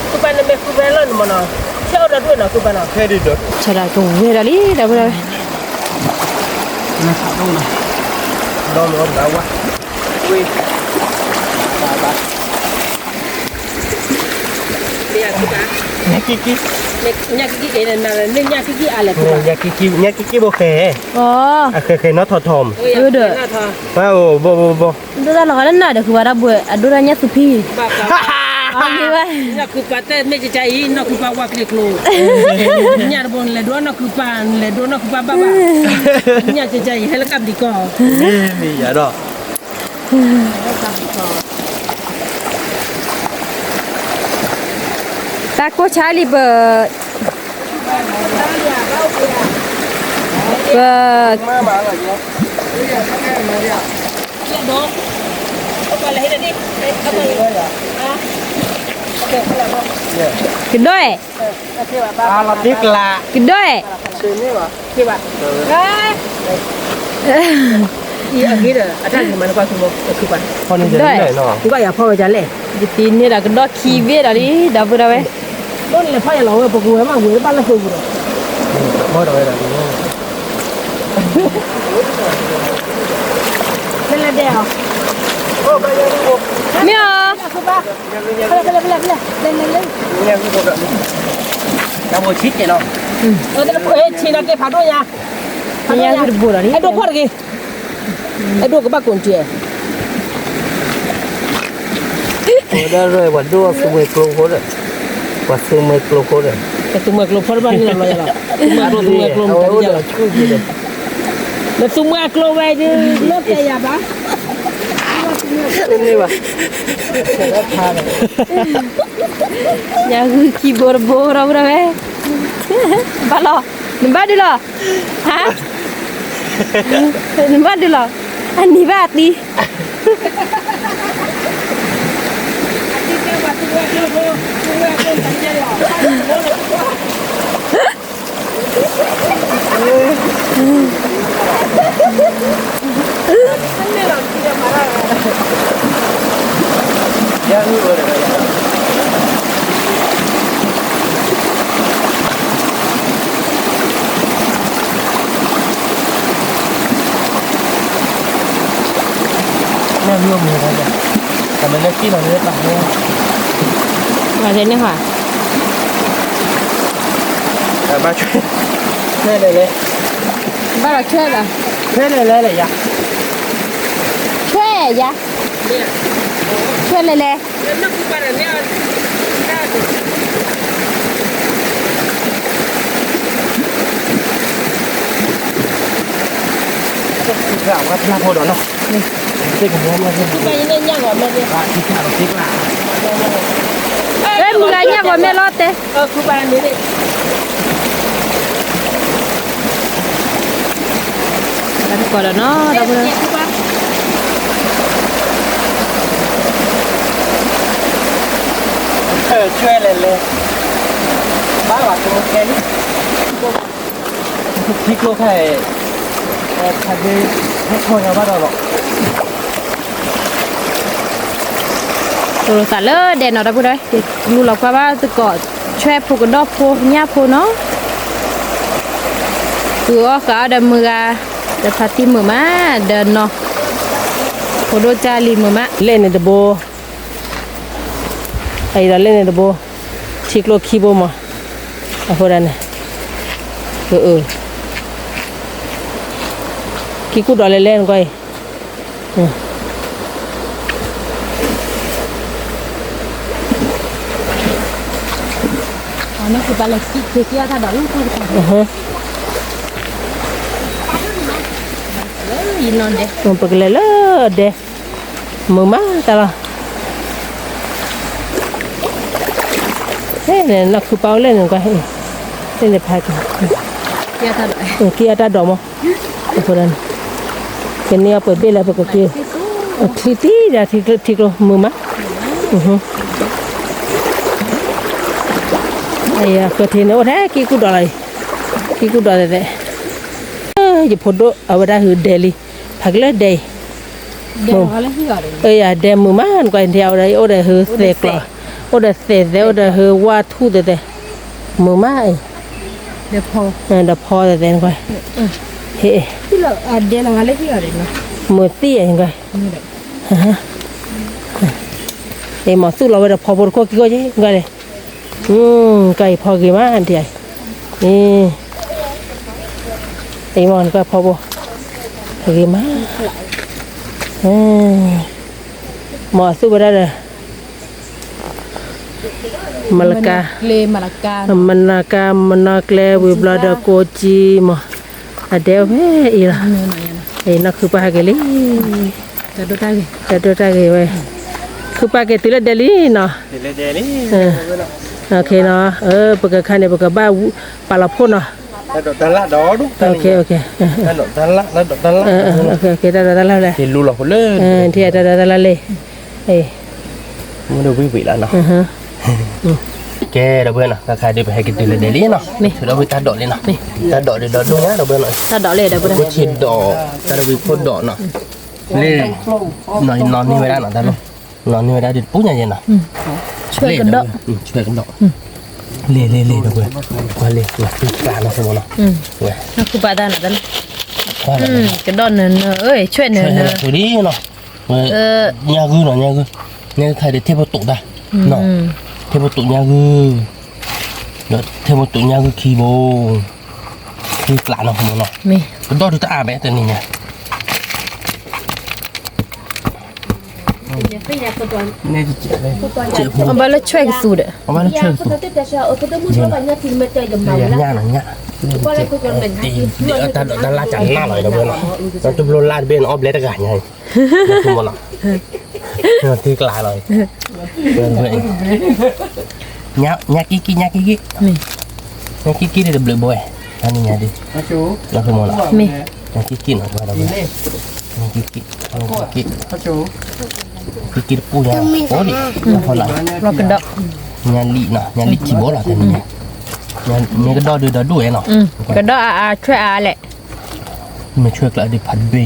คือเป็นแบบคือเป็นแล้วมันเนาะเชื่อเราด้วยเนาะคือเป็นเนาะ แค่ดีด ใช่ละตรงเวลาลีได้บ่ได้ นะดูนะดอกร้อนแล้ววะอุ้ย เนี่ยคือปะ เนี่ยกิ๊กกิ๊ก เนี่ยกิ๊กเนี่ยนั่นเนี่ยกิ๊กอะไรคือปะ เนี่ยกิ๊กกิ๊กเนี่ยกิ๊กกิ๊กโอเค อ๋อ เคยน็อตทอทอม ว้าวโบ ดูได้หรอนั่นน่ะเดี๋ยวคือว่าบ่ดูได้เนี่ยสุพี่ บ้า อ๋อนี่ว่า เนี่ยคือปะแต่ไม่ใจเนาะคือปะว่าคลิกโลเนี่ยบนเลยด้วยเนาะคือปะเลยด้วยเนาะคือปะบ้าเนี่ยใจให้ละกับดีก่อ นี่อย่าดอก ตาโคชาลีเบอร์เบอร์ มาบ้าอะไรเงี้ย เนี่ยดอกก็ไปเลยนี่ก็ไปเลยอ่ะโอเคแล้วเนาะ กินด้วย โอเคว่าบ้า เราติ๊กลา กินด้วย ชื่อนี่วะคือว่าอีอันนี้เด้ออาจารย์มันก็คือว่า พ่อนี่จะได้ไหนเนาะ คือว่าอย่าพ่อจะเล่ ดิตีนี่ละก็ดอกคีเวดาลีดับบ่ได้เว้ย ต้นเลยพ่ออย่าหลงเลยปกูมาหัวบ้านละคือกู พ่อดอกอะไรนี่ เป็นละเดียว โอ้ไปยังพี่ผม เมีย คือว่าไปเล่น ยังพี่ผมแบบนี้ จะโบชิดเนาะ แต่พวกชีนักเก็บผัดด้วยยา นี่ยังคือบัวนี่ ไอ้ดอกพอดกี่ไอ้ดอกก็บ้ากุญแจ ได้เลยวันด้วยสมัยกรุงโคตรว่าสมัยกรุงโคตร แต่ตัวเมืองลงพอดบ้านนี่เราอย่างละตัวเมืองลงแต่ยังละแต่ตัวเมืองลงไปดิเลิกใจยาบ้า นี่วะ ยังคือขี้บัวบัวเราเว้ยบ้าหรอหนึ่งบ้าดิหรอฮะหนึ่งบ้าดิหรออันนี้บ้าตี ยังนี่เลยเนี่ยร่วมมือกันแต่มันได้ที่เราเลือกต่างเนี่ย มาเช่นนี้ค่ะ มาช่วยแม่เลย บ้าเราช่วยเหรอ แม่เลยเลยยะ ช่วยยะช่วยเลยเลย นักปั่นเนี่ย กล่าวว่าพระโพดอนเนาะนี่เด็กของผมมาเ ไปเนี่ยยังก่อนมาเนี่ย ที่ข่าวที่กล่าว เอ้ยมึงไงเนี่ยก่อนไม่รอดเต้ คือไปนี่นี่ แล้วก่อนแล้วเนาะเราเพิ่ง ช่วยเลยบ้านหลังตรงแค่นี้ที่โลกให้ทันทีให้คนเอาบ้านเราหรอก ตัวสัตว์เลยเด่นเราได้พูดได้รู้หรอกว่าจะเกาะช่วยผูกกันดอกผูกหญ้าผูเนาะตัวก็เดินมือเดินพัดที่มือมาเดินเนาะโคโดจาลีมือมา เล่นในตะโบไอ้เราเล่นในตะโบชิคโลคีโบมาเอาพวกนั้นคิกูดอเล่นก้อย อ๋อนี่คือปลาเล็กคือเกี่ยวถ้าดอกลูกคือยินนอนเด็ก มันปกเลยเด้มือมาแต่ละเฮ้ยเนี่ยนักคือเปล่าเล่นก้อยเล่นในพายกัน เกี่ยวถ้าดอก เกียร์ตาดอกมั้งเอาพวกนั้นเป็นเนี่ยเปิดเบี้ยแล้วปกติทีที่เดี๋ยวทีก็มือมาไอ้ก็ทีนี้โอ้แท้กี่กูดอะไรกี่กูดอะไรเด้จะพอดเอาไว้ได้คือเดลี่พักเลยเดย์ เดี๋ยวอะไรที่ก่อน เดมือมันก็เดียวเลยโอ้เดคือเสกละโอ้เดเสกแล้วโอ้เดคือว่าทูเดมือมา เดี๋ยวพอ เดี๋ยวพอเดก็เฮ้ ที่เราเดี๋ยวเราอะไรที่ก่อนนะ มือเตี้ยยังไงเอ้หมอสู้เราไปเดี๋ยวพอบริโภคกี่ก็ยังไงเลยไก่พอกี่มาอันเดียวนี่ไอ้หมอนก็พอบ่กี่มาหมอสู้ไปได้เลยมาลากา เลมาลากา มันนากามันนาแกลวิบลาดาโกจีมาอเดียวเฮ้ยอีละไอ้นักคือปากเกลี่ จะดูได้ไง จะดูได้ไงเว้ยคือปากเกตุลเดลี่เนาะ เดี๋ยวนี่ โอเคเนาะปากคันเนี่ยปากบ้าปลาพ่นเนาะ แล้วดอกตันละดอดุ โอเคแล้วดอกตันละแล้วดอกตันละ โอเคได้เลย ที่รู้หรอกคนเลิศ ที่ได้เลยเอ้ มันดูวิวิแล้วเนาะแกเราเบื่อเนาะราคาดีไปให้กินตีละเดลี่เนาะนี่เราไปตัดดอกเลยเนาะนี่ตัดดอกเดี๋ยวดอกดูนะเราเบื่อหน่อย ถ้าดอกเลยได้ปุ๊บ ก็ฉีดดอกแต่เราไปพ่นดอกเนาะเล่นอนนี่ไม่ได้เนาะแต่นอนนี่ไม่ได้ดิปุ๊บอย่างเงี้ยเนาะ ช่วยกันดอก ช่วยกันดอกเล่เราเบื่อว่าเล่เราปีกลางเนาะสมมติเนาะเว้ย นักคือปลาด้านนั้น ว่าอะไร กระดอนเนอเอ้ยช่วยเนอ ตัวนี้เนาะยากือเนาะยากือใครได้เทพตุกได้เนาะเทพตุกยากือ Đó, thêm một tụi nhau cái khi bố khi lạ nó không nó มี cái đó thì ta à bé tên này nha này thì chị đây chị เอาไปแล้วช่วยกันสูดอ่ะ ông bán nó chơi tụi nhà nó nhá thì để ta đã la chắn na rồi đâu bên nó chụp lô la bên ốp lấy tất cả nhà không một nào nó thì lạ rồi vậy nhá kiki nhá kiki đây là bự bồi anh nhà đi nó không một nào มี nhá kiki nó vào đâu nhá kiki kiki pu nhá bố đi nó phải là เรากระดอก nhà lị chỉ bố là thế này nhà cái đo đưa đó đuổi nó กระดอกช่วยแหละ mà chơi lại đi phần bì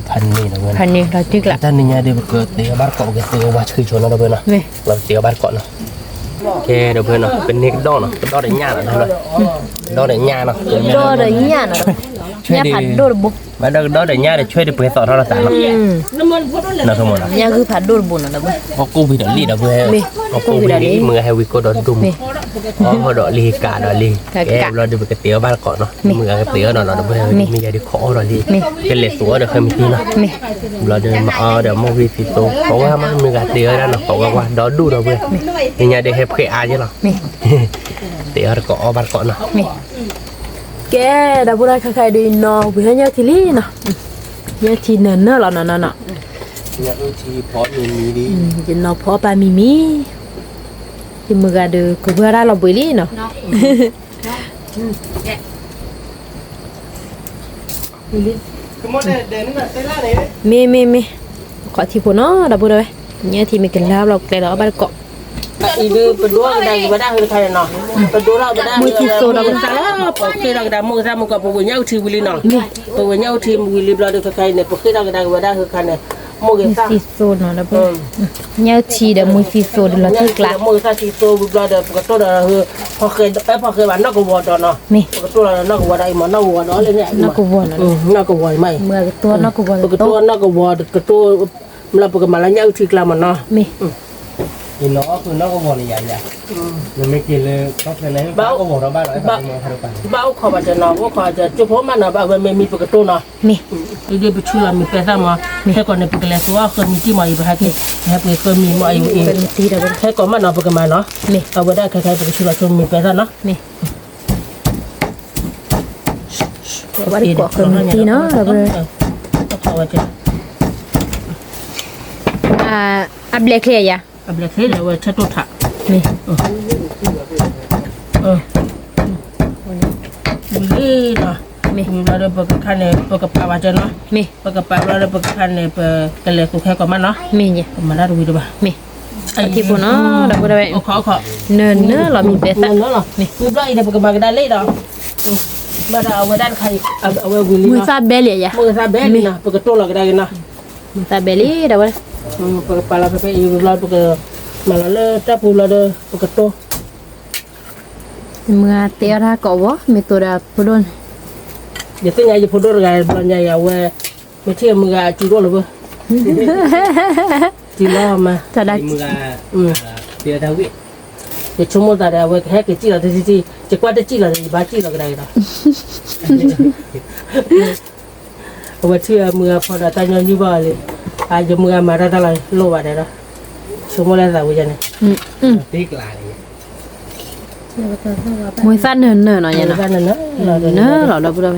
phần này là vậy พันนี้เราจึกละ ta nên nhà đi cái tiệm bar cọ cái tiệm bar chơi cho nó đâu bên nào นี่ làm tiệm bar cọ nó ok đâu bên nào bên này cái đo để nhà là thôi đo để nhà nó โดดเลยเนี่ยนะเนี่ยผัดโดดบุก mà đo để nhà để chơi được bữa tao nó là sao nó không muốn nào เนี่ยคือผัดโดดบุญนะเว้ย có cô vì đó lì đó về có cô vì lì mưa hay vì cô đó đùng có đó lì cả đó lì em lo được cái tiệm bar cọ nó mưa cái tiệm nó về mình giờ đi khó rồi đi cái lệ số được không tin nó มี เราเดินมาเดี๋ยวมาวีสิโตเพราะว่ามันมีกาเตียแล้วเนาะเพราะว่าดอดูเราเว้ยยังไงได้เฮปเคอาใช่หรอ มี เตียก็อบันก่อนเนาะ มีแกดาบุได้ใครๆดีนอเพื่อนเนี่ยทีลี่เนาะเนี่ยทีเนินเนอะเราเนาะ เนี่ยทีพอมีดี จะนอพอปลามีที่มือกาดูกูเพื่อได้เราบุยลี่เนาะ คือมันเดินนี่มันเต้นล่าเนี่ย มีขอทีพอเนาะดาบุได้เนี่ยทีไม่กินแล้วเราเลยเราบ้านเกาะ Ini berdua dah ibadah hari nak. Berdua dah. Mesti sudah bersalah. Pakai dah muka muka pokoknya uti beli nak. Pokoknya uti beli belada pakai ni. Pakai dah ibadah hari kan. มุยซีโซนเนาะแล้วเนี่ยทีเดมุยซีโซนเราทึกละ มุยซีโซนbelada pakai dah pakai mana kau buat dah nak. มี Pakai dah nak buat ai mana buat dah ni. นักกวนเนาะ Nak buat mai. เมื่อตัวนักกวน Pakai dah nak buat ketua melakukan pakai malanya uti kelam mana. มี กินเนาะคือเนาะก็บอกใหญ่ๆมันไม่กินเลยก็เป็นไรบ้าก็บอกเราบ้านเราไอ้บ้านเราทำไป Bau kau baca nak, kau aja. Cuba mana bau memi pakai tu nak. มี Dia bercula mi pesa ma. Saya kau ni pakai lesu aku mesti mai berhati. Saya pakai kami mai เป็นทีเดา Saya kau mana pakai mana? มี Aku dah kai pakai cula cuma mi pesa nak. มีว่าดีกว่าคือทีเนาะเราเลย Kau aja. อัปเดตเคลียร์ยะ Abla saya dah satu tak. มี Beli dah. Mi ada pakai kan ni pakai apa aja nak. มี Pakai apa ada pakai kan ni pakai lesu saya kau mana? มีเนี่ย Mana ada video bah. มีที่ปุ่นเนาะเราบุได้ Oh kau. เนินเนอะเรามีเบส Mana lah. Mi beli dah pakai makan dah leh dah. Mana awak dah kai awak beli มือ lah. ซาเบลเลยยะ Masa beli nah pakai tu lah kita nak. มือซาเบลี่เดาบุ Kepala pakai ibu lah pakai malah le tak pula ada pakai tu. มือเตียร่าเกาะวะมีตัวดาปุ่น Jadi ngaji podo gaya belanja ya we. Mesti muga ciro lah bu. Ciro mah. จะได้ มือเตียดาวิ Ya cuma tak ada we kayak kecil lah di cekwa ada cil lah di baci lah kedai dah. Awak cia muga pada tanya ni balik. Aja muga marah dah lah lo ada dah. Semua lah tahu je ni. ติ๊กลายเนี่ย มือซาเนินเนาะเนี่ย Kan na. เนอะเราบุได้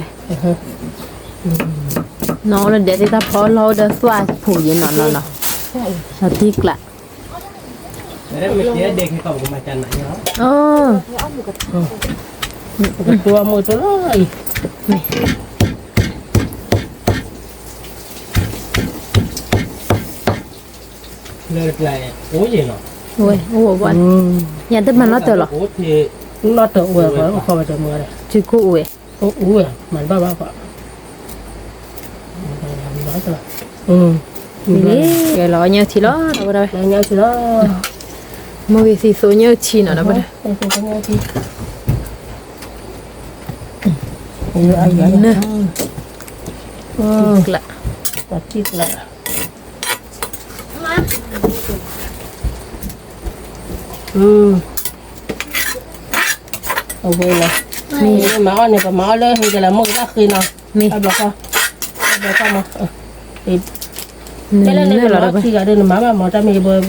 น้องเราเดี๋ยวที่ถ้าพอเราเดินสวาผูกยืนนอนเนาะเราติ๊กละ แล้วไม่เตียเด็กให้เขามาจันไหนเนาะ อ๋อ Ketua mu tu lah. เลิกอะไรโอ้ยเนาะ โอ้ยโอ้โหวันยันตึ้มันเราเตอหรอ โอ้ที่ Not tu we kau baca mu ada. ชื่อกูเว้ย Oh, mana apa?นี่เดี๋ยวรอเนี่ยทีละเราบุได้ Nanya sudah. มือสีโซเนี่ยชีเนาะเราบุได้ Ini ayah. เนอะติ๊กละ Takut lah. เอาไว้เลยมีหมาอ่อนเนี่ยกับหมาเลยคือจะละมึงก็คือเนาะมีเอาบอกก็มาแล้วเนี่ยเราที่ก็เดินมาหมอจะมีเบอร์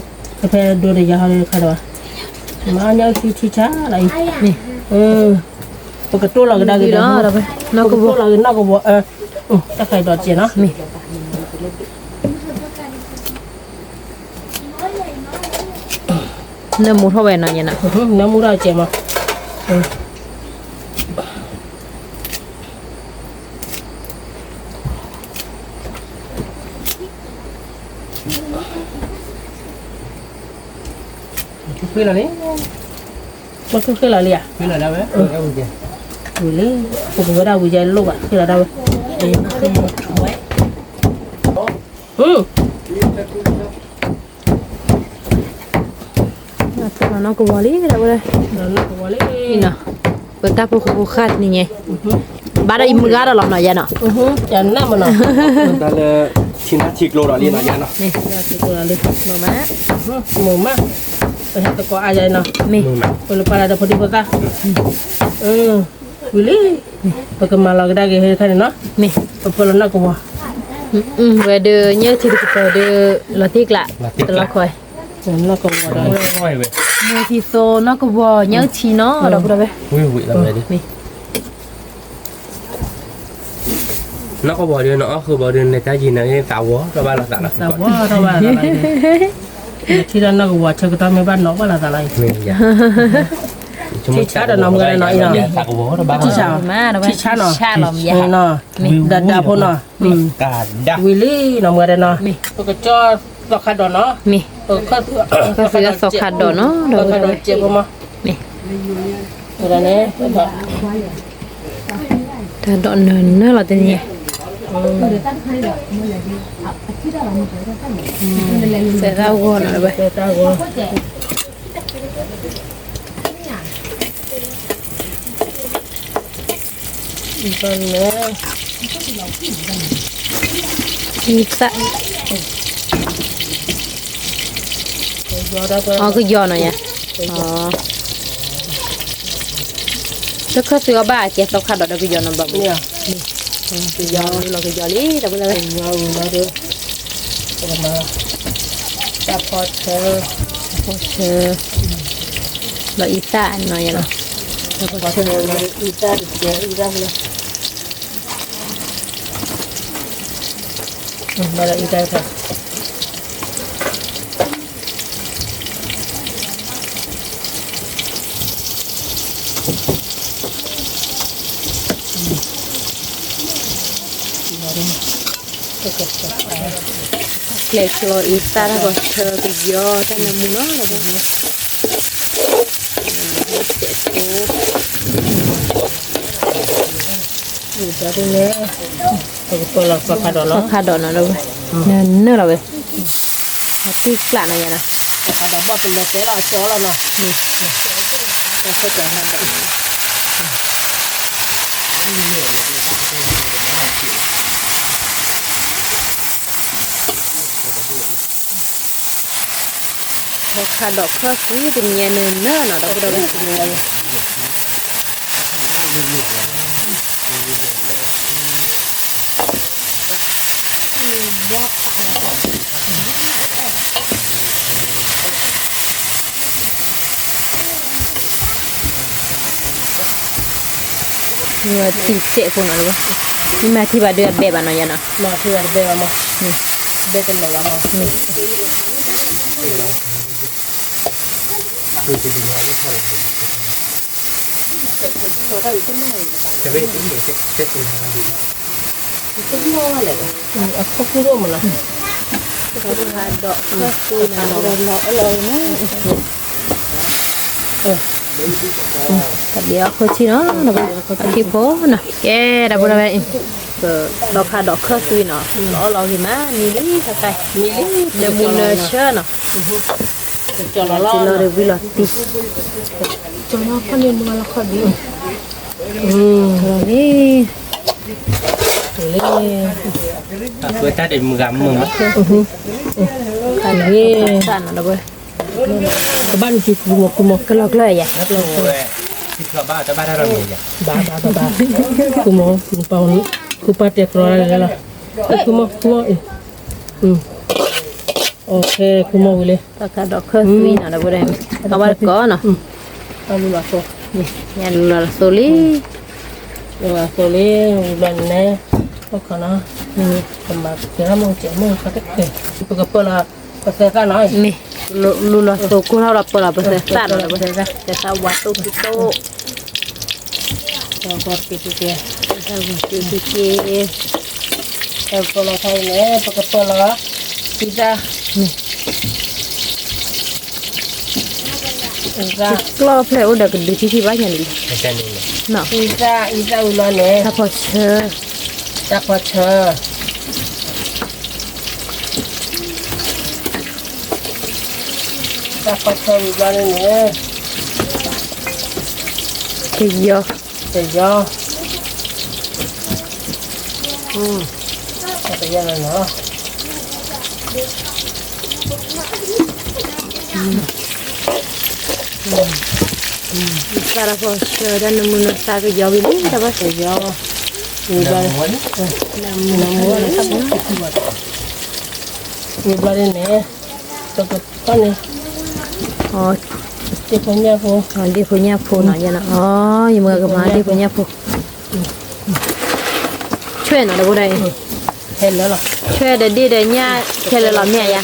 แค่ดูได้ยาวเลยค่ะว่าหมาเนี่ยที่ช้าอะไรนี่ปกติเราก็ได้กันเนาะเราก็บอกถ้าใครดอดเจียเนาะมีเนื้อหมูเท่าไหร่เนาะเนี่ยนะเนื้อหมูเราเจียมาคืออะไรนี่มันคืออะไรอ่ะคืออะไรเว้ยเอาจริงอยู่เลยผมก็ได้วิจัยลูกอ่ะคืออะไรเว้ยเราน้องก็วอลลี่ก็ได้เลยนี่เนาะเปิดตาพวกขาดนี่ไงบ้านเราอิมการ์เราหน่อยยันเนาะยันน่ะมันเนาะแต่ละชิ้นชิกโลเราเรียนอะไรเนาะนี่ชิกโลเราเรียนหมูมากไปหาตะกออาใหญ่เนาะนี่คนละปลาแต่พอดีพอตาวิลลี่ไปกันมาเราก็ได้กันให้ท่านเนาะนี่พอเราหนักกว่าเวเดอเนี่ยที่เราเดอเราติกละตลอดคอยหนักกว่าได้เว้ยเมื่อที่โซนักว่าเนี่ยชีเนาะเราพูดไปวิ่งเราเลยดินี่นักบ่อเดินเนาะคือบ่อเดินในใต้ยินนะนี่สาวเราบ้านเราสาวสาวเราบ้านอะไรที่ด้านนักว่าเชื่อก็ไม่บ้านนอกบ้านอะไรไม่ยากที่ชาดน้องกันเนาะอีเนาะสาวบ่เราบ้านที่ชาที่ชาเนาะเนาะดัดพนเนาะกาดวิลลี่น้องกันเนาะก็จอดอกคาดเนาะมีก็ซื้อสอกขาดดอกเนาะดอกคาดเจ็บมั้ยนี่อะไรเนี่ยถ้าดอกเนินเนาะเราจะนี่เสร็จแล้วก็นะไปนี่ซะอ๋อคือยอหน่อยเนี่ยอ๋อแล้วก็ซื้อบ้าเกี่ยวกับขาดดอกคือยอน้ำแบบเนี่ยคือยอเราคือยอนี่แต่เวลายอเราดูประมาณจับพอเธอเราอีสานหน่อยเนาะพอเธอเราอีสานเดี๋ยวอีสานเลยมาละอีสานค่ะเล็กโลอีสานก็เธอก็ยอแต่ละมุนเนาะเราเนี่ยอยู่จะได้เนี่ยตัวเราก็ขาดดอกขาดดอกนะเราเนื้อเราเว้ยที่กล้านะยันนะขาดดอกว่าเป็นยาเสพเราเจาะแล้วเนาะเราเข้าใจมันแบบขาดดอกเพราะนี่เป็นเงี้ยเนื้อเนาะเราก็ได้กินเลยนี่ว่าที่เจ๊คนอะไรวะนี่มาที่บ้านเดือดเบบานอยนะมาที่บ้านเบบมานี่เบบกันเลยละมานี่จะไปที่นี่เซ็ตอะไรก็มองอะไรอ่ะเขาพูดว่ามันละเขาดูหาดอกก็คือนะเราเลยนะเดี๋ยวเขาชี้เนาะเราไปที่โพนะแกดับอะไรก็ดอกขาดอกเครือเนาะเราเห็นไหมมีลี่สักไก่มีลี่เดมูเนเชอร์เนาะจอร์ล้อเราเรียกวิลติจอร์ล้อคนเรียนมาแล้วคนดีนี่เพื่อจะได้มือกำมือมั้งคันนี้สั่นนะเว้ยบ้านที่คุมก็หลอกเลยอ่ะ ที่เขาบ้าแต่บ้าได้เราเนี่ย ba kumo kumpau ni kupat ya keluar lah kumo oke kumo boleh ตะกะดอกเคอร์วีน่ะบ่ได้ก็ว่าก็เนาะ alu laso ยันละโซลี ya sole bulan ni okana ni kemak kira mau cek mau pakai ke itu kepala pasal kan ai นี่ลูละโซกูเฮาละปะละบ่ใส่ตาละบ่ใส่ซะแต่ซาวัตตุกิโต kor gitu ya ซาวัตตุกิเก kepala kai ni pakai kepala kita Iza กลอเพลโอดะกดิที่บ้านยันนี่ ไม่ใช่นี่ เนาะ iza ulan ni ถ้าพอเชื่อ tak baca tak baca ulan ni คือเยอะ saja apa yang mana ซาราพอเชื่อดันมุนตาก็ยอวินี่แต่ว่า saja เดิน ulan ม้วน ulan ulan ni tak kan ni อ๋อ dia punya aku อ๋อดีพุญญาพูน่ะยันอ๋ออยู่มือกับมาดีพุญญาพูช่วยหน่อยได้บ่ได้ hello lah ช่วยได้ดีได้ญาแค่ละแม่ยะ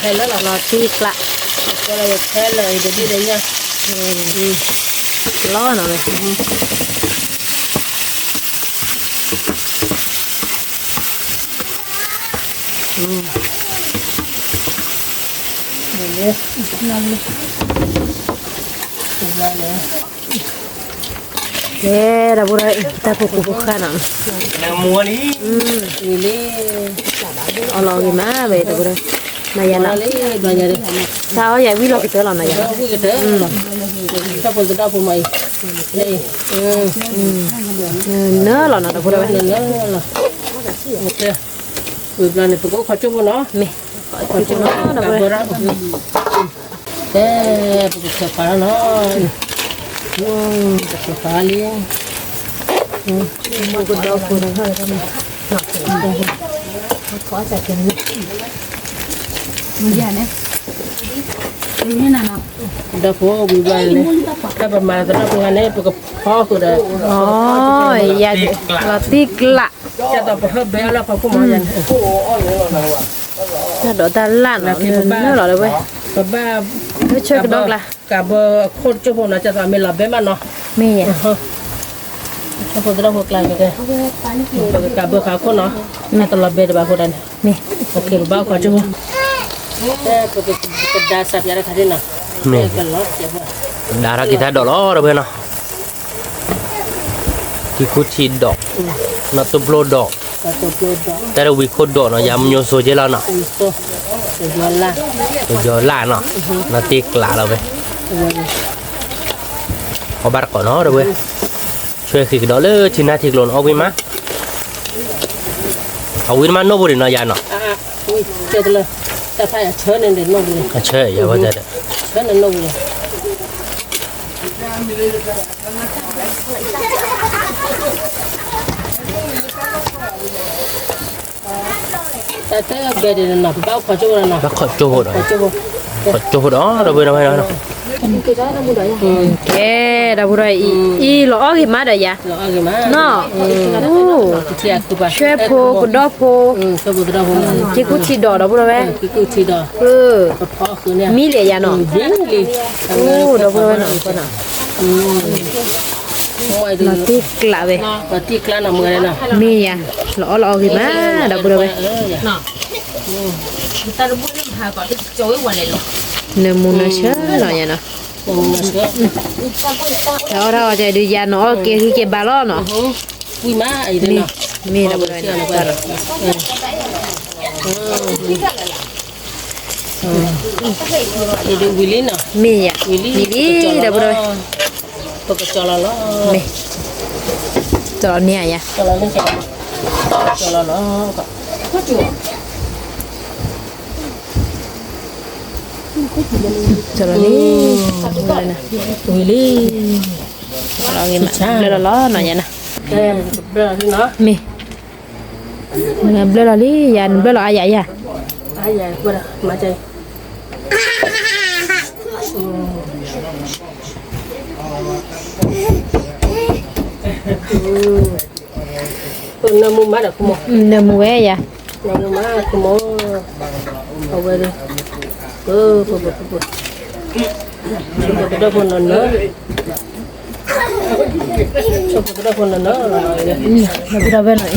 รอตีกละ kalau ya hello jadi dia nya ล้อหน่อย ini ulan ni เย้ได้บ่ได้แต่พวกกูข้าน่ะ นางม้วนนี่ ini เอาลองกินมาเว้ยได้บ่ได้นายนะ kali banyak deh ถ้าอยากวิลองกินแล้วนายนะ aku gitu kita pun tidak pun mai ni เนื้อหรอนะได้บ่ได้ lah oke bulan itu kok kacau pun no แม่ขอจุเนาะได้บ่ได้ begitu sekarang no sekali มันก็ดอกคนเฮาก็มีขอจัดกันนี่มันยาเนี่ยนี่น่ะเนาะ udah po bulan ni kita bermain terus dengan ni pokok pok udah อ๋อยาลาติกละ kita berhab bela apa mau yang ถ้าดอกตาล้านเนาะเนื้อหรอเลยเว้ย sebab ช่วยกันดอกละ kabar kod coba nak cakap ambil lebih mana แม่อ่ะ Apa tu dah kelas ke? Kabar aku no. Atau lebih dari aku dan. แม่ Okey, bawa kau coba. Pakai dasar yang ada tadi no. นี่ Kalau siapa? ดารากีตาร์ดอกล้อเราเพื่อนเนาะที่คุชีดอกนัตุบโลดอก Satu produk แต่เราวิโคดอกเนาะยามโยโซเจแล้วเนาะ itu jualan. ตัวเยอะล่าเนาะนาตีกลาเราไปเอาบัตรก่อนเนาะเราไปช่วยขีดดอลเลอร์ชินาทีกลนเอาวิมาเอาวิมาโนบุรีเนาะยาเนาะ Wih, celah. Tapi ya cene ni no boleh. เชื่ออย่าว่าจะ Cene no boleh. Tapi beda ni nak bawa kau coba nak. แล้วขอโจโหด Kau coba. ขอโจโหดอ๋อเราไปทำไมเนาะ แกได้บ่ได้อีหลอกอีมาได้ยะ Lo agama. เนาะโอ้ Tiap tu pas. ช่วยโพกดอกโพ Sebut dah pun. ที่กูสิดอกได้บ่ได้เว้ย Kiku tidak. เออ Apa aku ni? มีเหลือยะเนาะ Bili. โอ้ดอกบ่ได้เนาะก็เนาะ Semua itu. ลาติกละเว้ย Berarti klan nak mengenai nak. มีอ่ะหลอกอีมาได้บ่ได้เว้ย Kita rebut ni hal kau tu cowok wala lo. เนมูนะเชอเนาะยะเนาะ แล้วเราจะดูยาเนาะเกี่ยวกับบาลเนาะ Wih mah itu nak. มีได้บ่ได้เนาะ Jadi Willy nak. มีอ่ะมีดีได้บ่ได้ Pekecalan lah. มีตอนเนี้ยยะ Calan ni calan. Calan lah. Kau cuba. ตอนนี้อะไรนะ Willy. เรากินมาเบลอๆหน่อยนะ เบลอเนาะ มีเบลอลี่ยันเบลอใหญ่ๆ ai vậy bữa mà chơi namu mana aku mau nemu ya namu mana aku mau apa ni apa pun nana apa pun nana tapi dah benar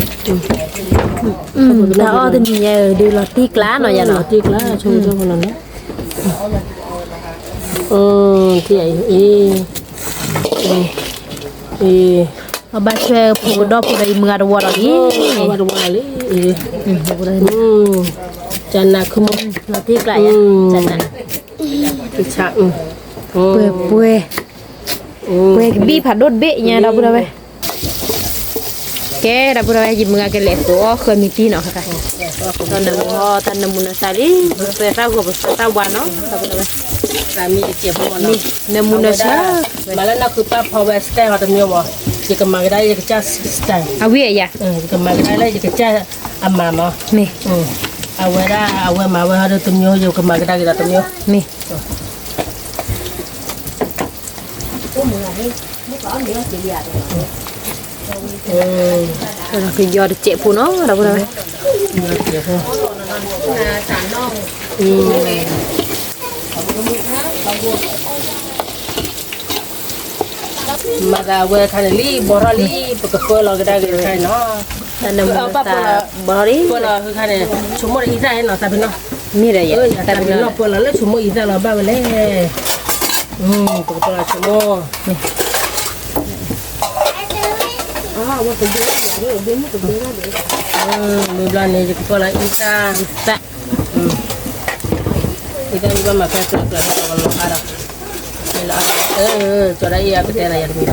đó thì nhờ đi là tiếc lá rồi vậy nọ tiếc lá chung cho con nana thì ấy baca podo podo mengar wala lagi mengar wala lagi jangan aku mau tiếc lại ya jangan kicak pue bi phạt đốt bệ nha đâu bữa đây ke dapur awak ji mengakel leto ke miti no kaka tan nemu nasali peta go peta wano dapur awak kami tiap mono nemu nasa malah nak kupa power style atau miomo jika magai jika cas style awi ya jika magai jika cas amama ni awera mawa ada tumio jika magai kita tumio ni rồi cái giò được chẹp nó đâu rồi mà ra về khai li bora li bực phơi lo cái đây khai nó tanam ta bori phơi lo khai này chúng mua ít ra nó sao bên nó mi đây ya tapi nó phơi lo lấy chúng mua ít ra lo bao lấy bực phơi lo chúng mua bulan ni kepala ikan tak ikan juga makan kelak kalau harap coba iya betul ya demi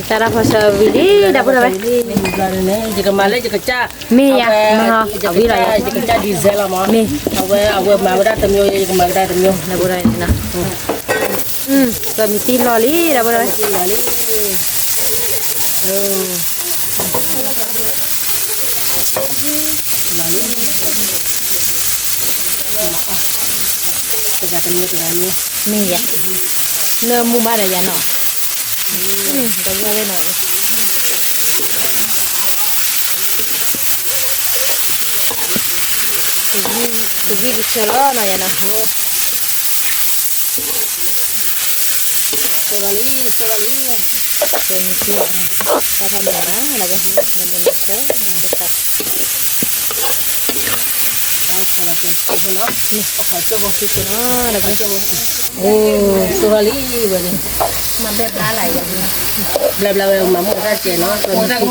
Tara pasal bili dapur apa? Bulan ni jika malah jika cak mi ya mah awi lah ya jika cak diesel lah mah mi awe mawar temyo jika mawar temyo dapur ini nah kami tin loli dapur apa? lali tegak temyo tegaknya mi ya nemu mana ya no ni dapur apa no Ini dicelo no ya nah. sekali Dan itu apa mana ada apa namanya sekali beri mampir kalah ya bla bla bla mamu saja no sekali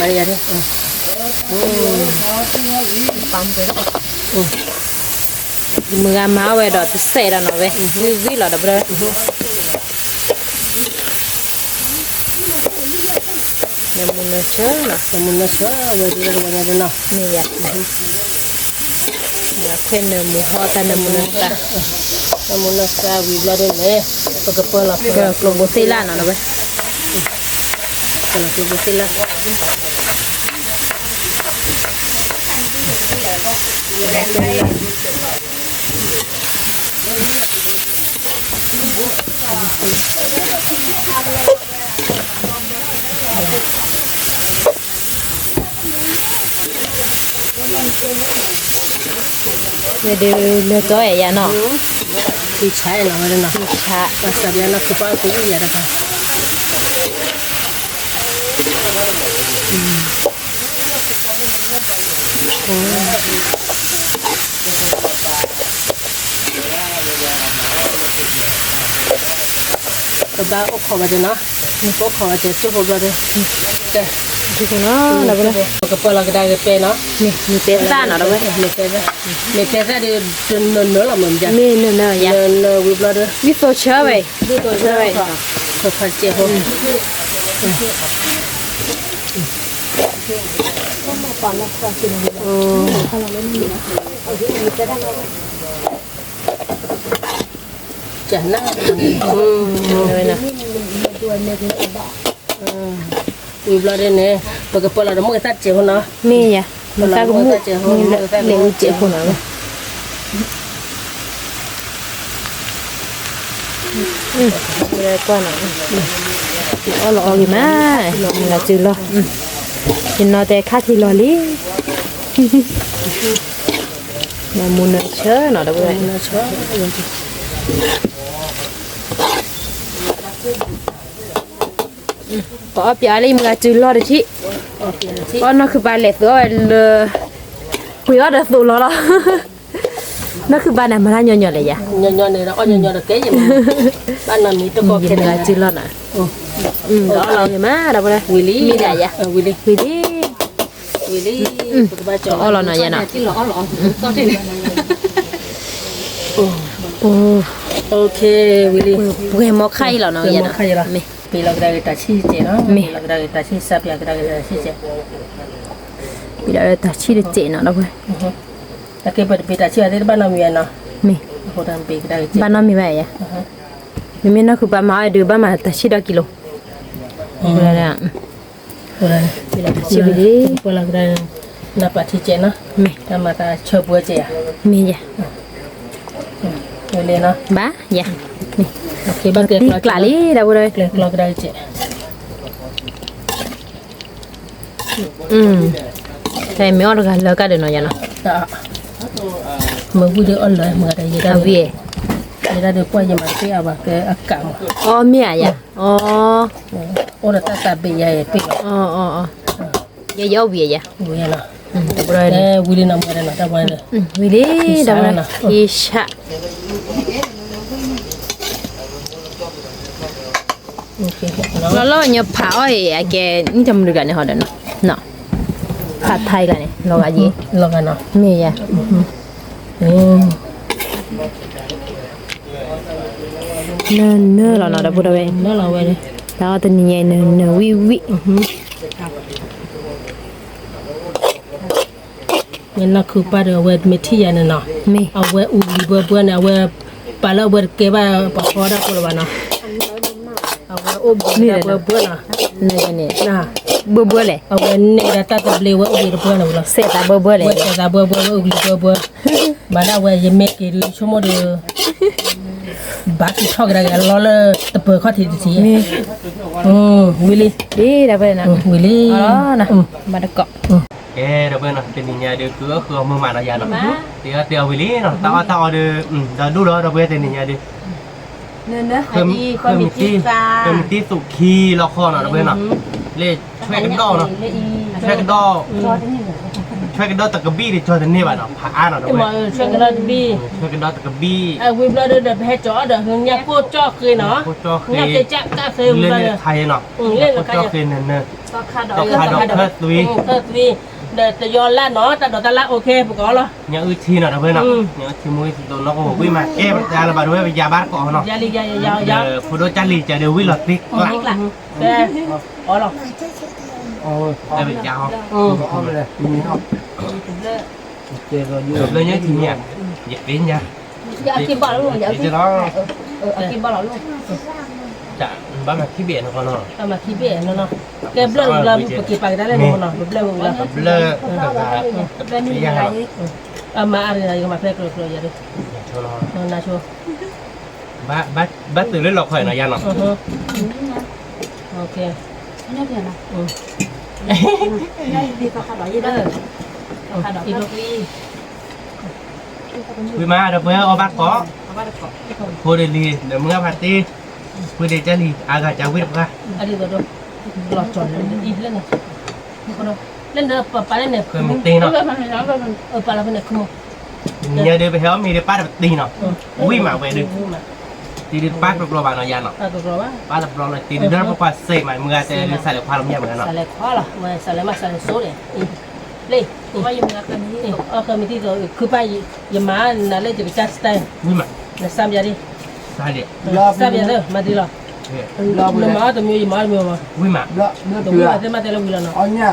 mari ya Mga mawe do tu se da no ve. Vi lo da bro. Namuna sha wa di ro na ni ya. Ya kwen mu ho ta namuna sa wi bla de ne pagapala ko botila no ve. Kalau botila Jadi le to ya no. Thì trái là nó nào. Cha. Và sau đó nó cứ bao cũng vậy đó. Ba ốc kho vào nó. Ốc kho vào chút vào đây. Ok. Itu no, la bro. Kepala kita pe nó. Ni pesa no da ve. Ni pesa di no là mình ja. Mi no ya. No we blood. Vi fo cha ve. Vi to cha ve. Ko phải che ho. จะน่าเลยนะวิบลาเรนเนี่ยปกติเราต้องมือตัดเจ้าเนาะ มีอ่ะมันตาก็มุกเลี้ยงเจ็บคนน่ะเลยก่อนน่ะอ๋อรอกี่มามันละจืดรอกินนอแต่ค่าที่รอลิมามุนเชื่อเนาะเด้อเว้ยปอเปียเลยมันละจืดรอเด้อที่ปอนั่นคือบ้านเล็กตัวเลยคุยว่าเด้อสูรอนั่นคือบ้านไหนมาละย่อๆเลยยะ nhon này nó nhon được cái gì mà ban nào mi tôi có กิน cái ละ này จืดรอน่ะรอเลยมาเด้อเว้ย Willy มีได้ยะ Willy คุยดิ Willy tôi ba อ๋อ cho รอหน่อยยะน่ะ โอ้ ok Willy ปุ้ยหมอไข่แล้วเนาะยะน่ะ khay rồi มี mi lọc ra cái ta chi chế nó Mi. lọc ra cái ta chi sắp ra cái chi chế มีได้ตาชีเดเจเนาะเด้อเว้ย là cái bật bị ta chi ở đây ban nào mi nó มี hồ đam bị cái đây บ้านน้องมีไว้ยะมีน่ะคือบ้านมาดื้อบ้านมาตาชีดกิโลเวลาน่ะ hồ đam bị ta chi Chi đi. hồ lọc ra là bà chi chế nó มี ta mà ta chờ bữa chế à มียะ rồi lên nó บ้ายะนี่ ok bắt cái ตีกลาลีเด้อเว้ย lọc ra chế ใช่ไม่ออกกันแล้วก็เดี๋ยวเนาะยะเนาะ đó mà vui được ăn lời mà đây gì เอา đâu เวีย người ta được qua nhà mà cái à cái cẳng อ๋อเมียยะอ๋อ ô là ta bị vậy bị อ๋ออ๋ออ๋อเยอะๆเวียยะ vui là เด้อเว้ย cái vui đi nằm ở đây là ta vui này วิลีเด้อเว้ยอีชะ ok nó แล้วเราเนี่ยผาอ้อยไอ้แกนี่ทำดูกันเนี่ยฮอดเนาะเนาะผัดไทยกันเนี่ยเราก็ยี lo cái nó มียะ เนื้อเราเนาะเด้อพูดเอาไว้ nó là vậy đấy แล้วก็ตัวนี้เนื้อวิวิ nên nó cứ bắt đầu vậy mấy thi này nó มี à vậy u bữa bữa này vậy bà lo vậy cái bà bà khó đó cô là nó à vậy ô bữa bữa nó เนื้อเนี่ย nè เบื่อเบื่อเลย à vậy này là ta tập leo vậy bữa này là เสียตาเบื่อเบื่อเลย vậy ta bữa bữa bà đã vậy giờ mấy cái số một điều bác thì thọ cái này lo là tập bữa khó thì gì Willy ดีเด้อเว้ยนะ Willy อ๋อนะมาตะเกาะ แกเดี๋ยวเพื่อนเนาะเป็นยังไงเดี๋ยวคือมือมาเนาะยาเนาะเดี๋ยววิลลี่เนาะตาเดี๋ยวเดี๋ยวดูแล้วเราเพื่อนเป็นยังไงดิ เนื้อ เพิ่มที่สุขีละครเนาะเราเพื่อนเนาะเล่ช่วยกันดอเนาะช่วยกันดอตะกบี้ดิช่วยกันนี่บ้านเนาะผ่าเนาะเราเพื่อน mà xem cái đó đi ช่วยกันดอตะกบี้ à vì bây giờ được hết chó được hướng nhà cô cho cười nó โคจอเค nhà ย cái chắc cả phê เล่น bây giờ ไทยเนาะโคจอเคยเนิน ก็คาดอ ๆต้องคาดอกเพิ่มตุย thật vì để tự do là nó ta đó ta là ok phải có lo ยังอื้อทีเนาะเราเพื่อนเนาะยังทีมุ้ยโดนเราก็วิ่งมาแก้ปัญหาระบาดด้วยยาบ้านก่อนเนาะ ra đi ra เดี๋ยวพูดจันลีจะเดี๋ยววิ่งหลอดติ๊กหลัง ok có lo ได้เป็นยาว ừ จบเลยเนี่ยทีเนี่ยอยากเป็นยัง dạ kim bảo luôn dạ จะร้อง kim bảo luôn จะบ้านแบบที่เบียดเขาเนาะ à mà khi biết nó cái blur là một cái bài đó là một nó blur là เลิกกับไม่ยังหรอก à mà ăn này mà phải rồi rồi vậy đi nó na chua บ้านตื่นเล่นหลอกข่อยหน่อยยันหรอ ok นี่เพียงนะ ừ ได้ดีก็คาดอยี่เด้อคาดอ ít ก็ lúc ดี คุยมาเดี๋ยวเพื่อเอาบ้านก่อ เอาไปตะเกาะ พูดดีเดี๋ยวมึงเอาพาร์ตี้พูดดีจะดีอากาศจะวิ่งกัน à đi rồi đâu lọt tròn lên ít lên này con đâu lên được bà lên này เคยมีตีเนาะ bà là bên này không มีเดินไปเที่ยวมีเดินป้าแบบตีเนาะวิ่งมาไปดึกตีเดินป้าแบบรอบานหน่อยยันเนาะ à được rồi á ป้าแบบรอเลยตีเดินเพราะว่าเสกใหม่มึงอาจจะใส่เหลือความลำเอียงเหมือนกันเนาะ xài lại khó là mà xài lại mà xài lại số này lên ว่าอยู่กับกันนี่ không mình đi rồi cứ bay giờ má là lên từ chat style วิ่งมา là sam giờ đi ใช่เด็ด sam giờ đâu mà đi rồi nó má tụi mình má nhiều mà วิ่งมา Đó, nước tụi dừa. mình thế mà thế là vui là nó Ở nhà,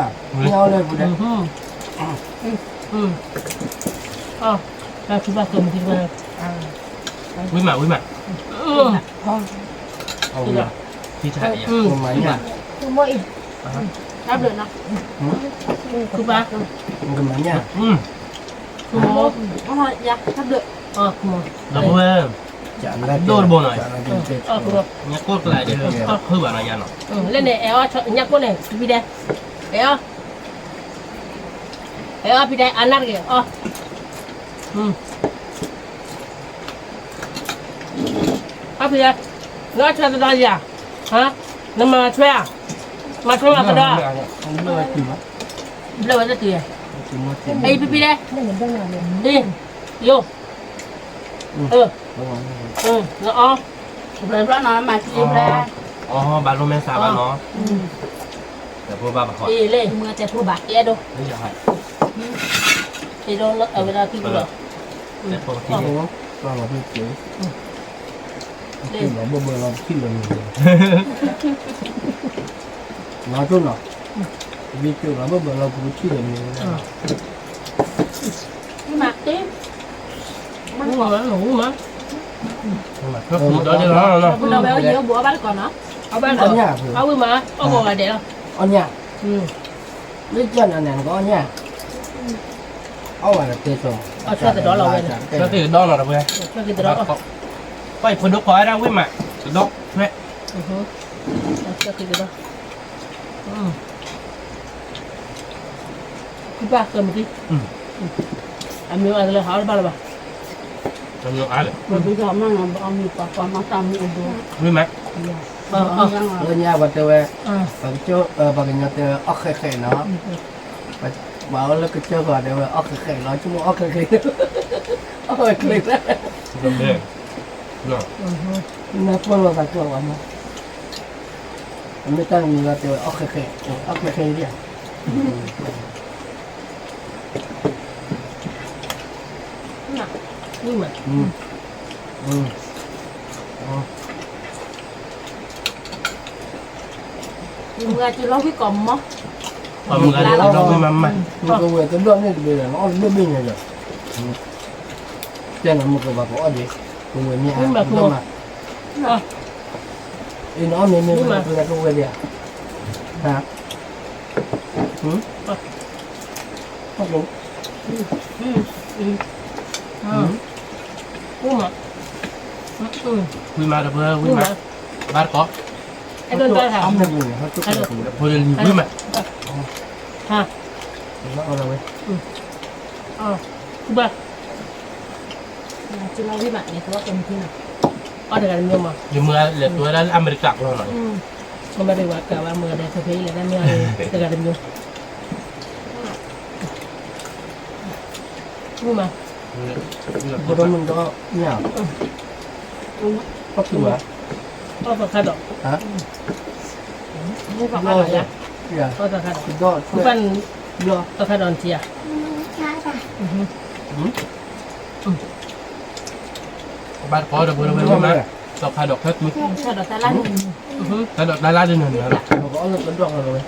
nhau lên vừa đấy. oh coba ke mungkin mana Wima Wima พอ ที่ถ่ายอ่ะ Rumahnya. Semua ini. Tak boleh nak. coba Rumahnya. semua Oh, ya, tak boleh. oh semua แล้วเพื่อน Jangan lagi. Dor bonai. Jangan lagi. oh semua เนี่ยโคตรกลายเดี๋ยวก็คือแบบอะไรเนาะ lên này eo nhắc con này đi đây eo đi đây ăn ăn kìa đi đây nó cho tao gì à hả nó mà thuê à mà thuê mà cái đó Không lừa gì mà. đâu mà ra tiền Chỉ mua tiền. đây đi đây đi vô nó Rồi đó nó mà chịu ra. อ๋อบาโลแมนซาบาเนาะแต่พวกบ้าบะขอ đi lên Mưa chạy thua bạc. kia đâu ไม่อยากให้ đi đâu nó ở bên đó kia rồi แต่พวกที่ Không. Toàn là hơi chửi. Khi nó bơ bơ làm khi là mình. Nói chút nào. Vì kiểu nó bơ bơ làm cũng khi là mình. Nhưng mà tí. ngủ mà ngủ mà ก็คือตอนนี้เราเนาะ Bữa đầu béo nhiều bữa bắt còn nó. ở bên Ở đó nhà vừa. ở bên mà ở ngoài này để đâu Ở nhà. ừ Lấy chân ở này có ở nhà. Ở ngoài là tê rồi. ở xe từ đó là bên ก็คือดอนเราเพื่อน xe từ đó ไปพดุกขอให้ได้วิ่งมาสุดดอกแม่ xe từ đó cứ ba cầm đi anh miếng ăn là hỏi ba là ba จำนวนอะไร Rồi bây giờ mà ông như bà con nó tao như đồ. วิ่งไหม Ở nhà bà tê về. à Bà cái chỗ bà cái nhà tê ốc khẽ khẽ nó. Bà bảo là cái chỗ bà tê về ốc khẽ khẽ nó chứ không ốc khẽ khẽ. Ốc khẽ khẽ đó. เรื่องเรื่องเนาะ Nó con là bà chỗ bà mà. Mới tăng người tê về ốc khẽ khẽ. Ốc khẽ khẽ đi à. nhưng mà Mưa chỉ lo cái còng mó. พอมึงอะไรเราวิ่งมาใหม่ Nhưng mà về cái đoạn này thì bây giờ nó bê bê này rồi. Trên là một cái bà có gì. Cùng người nhà. Nhưng mà nhưng mà à Ý nó mình Nhưng mà- là không về đi à? Hả? Không đúng. nhưng mà วิ่งมาเพื่อนวิ่ง nhưng มา mà บ้านก็ anh đơn tay hả Ông này người họ chúc Hay là là- cũng được. พอจะวิ่งมา hả Nó ở đâu ấy? cứ ba Chỉ lo cái bạn này có cầm kia nào. ở đây là nhiều mà อยู่เมืองเหลือตัวแล้วอเมริกาเราหน่อย không bao giờ qua cả ba mưa đây thôi thấy là đang nhiều đây là nhiều nhưng mà Có đó mình có nhà. Có gì mà? có phải khai đó Hả? không phải khai đó nhá Dạ. có phải khai đó Thì đó. không phải Lo. có khai đó chi à บ้านก็เดี๋ยวเพื่อนวิ่งมาดอกคาดอกแค่ตุ้ย Sao đó ta lăn. คาดอกลายๆเดือนหนึ่งนะ Nó có là cái đoạn rồi.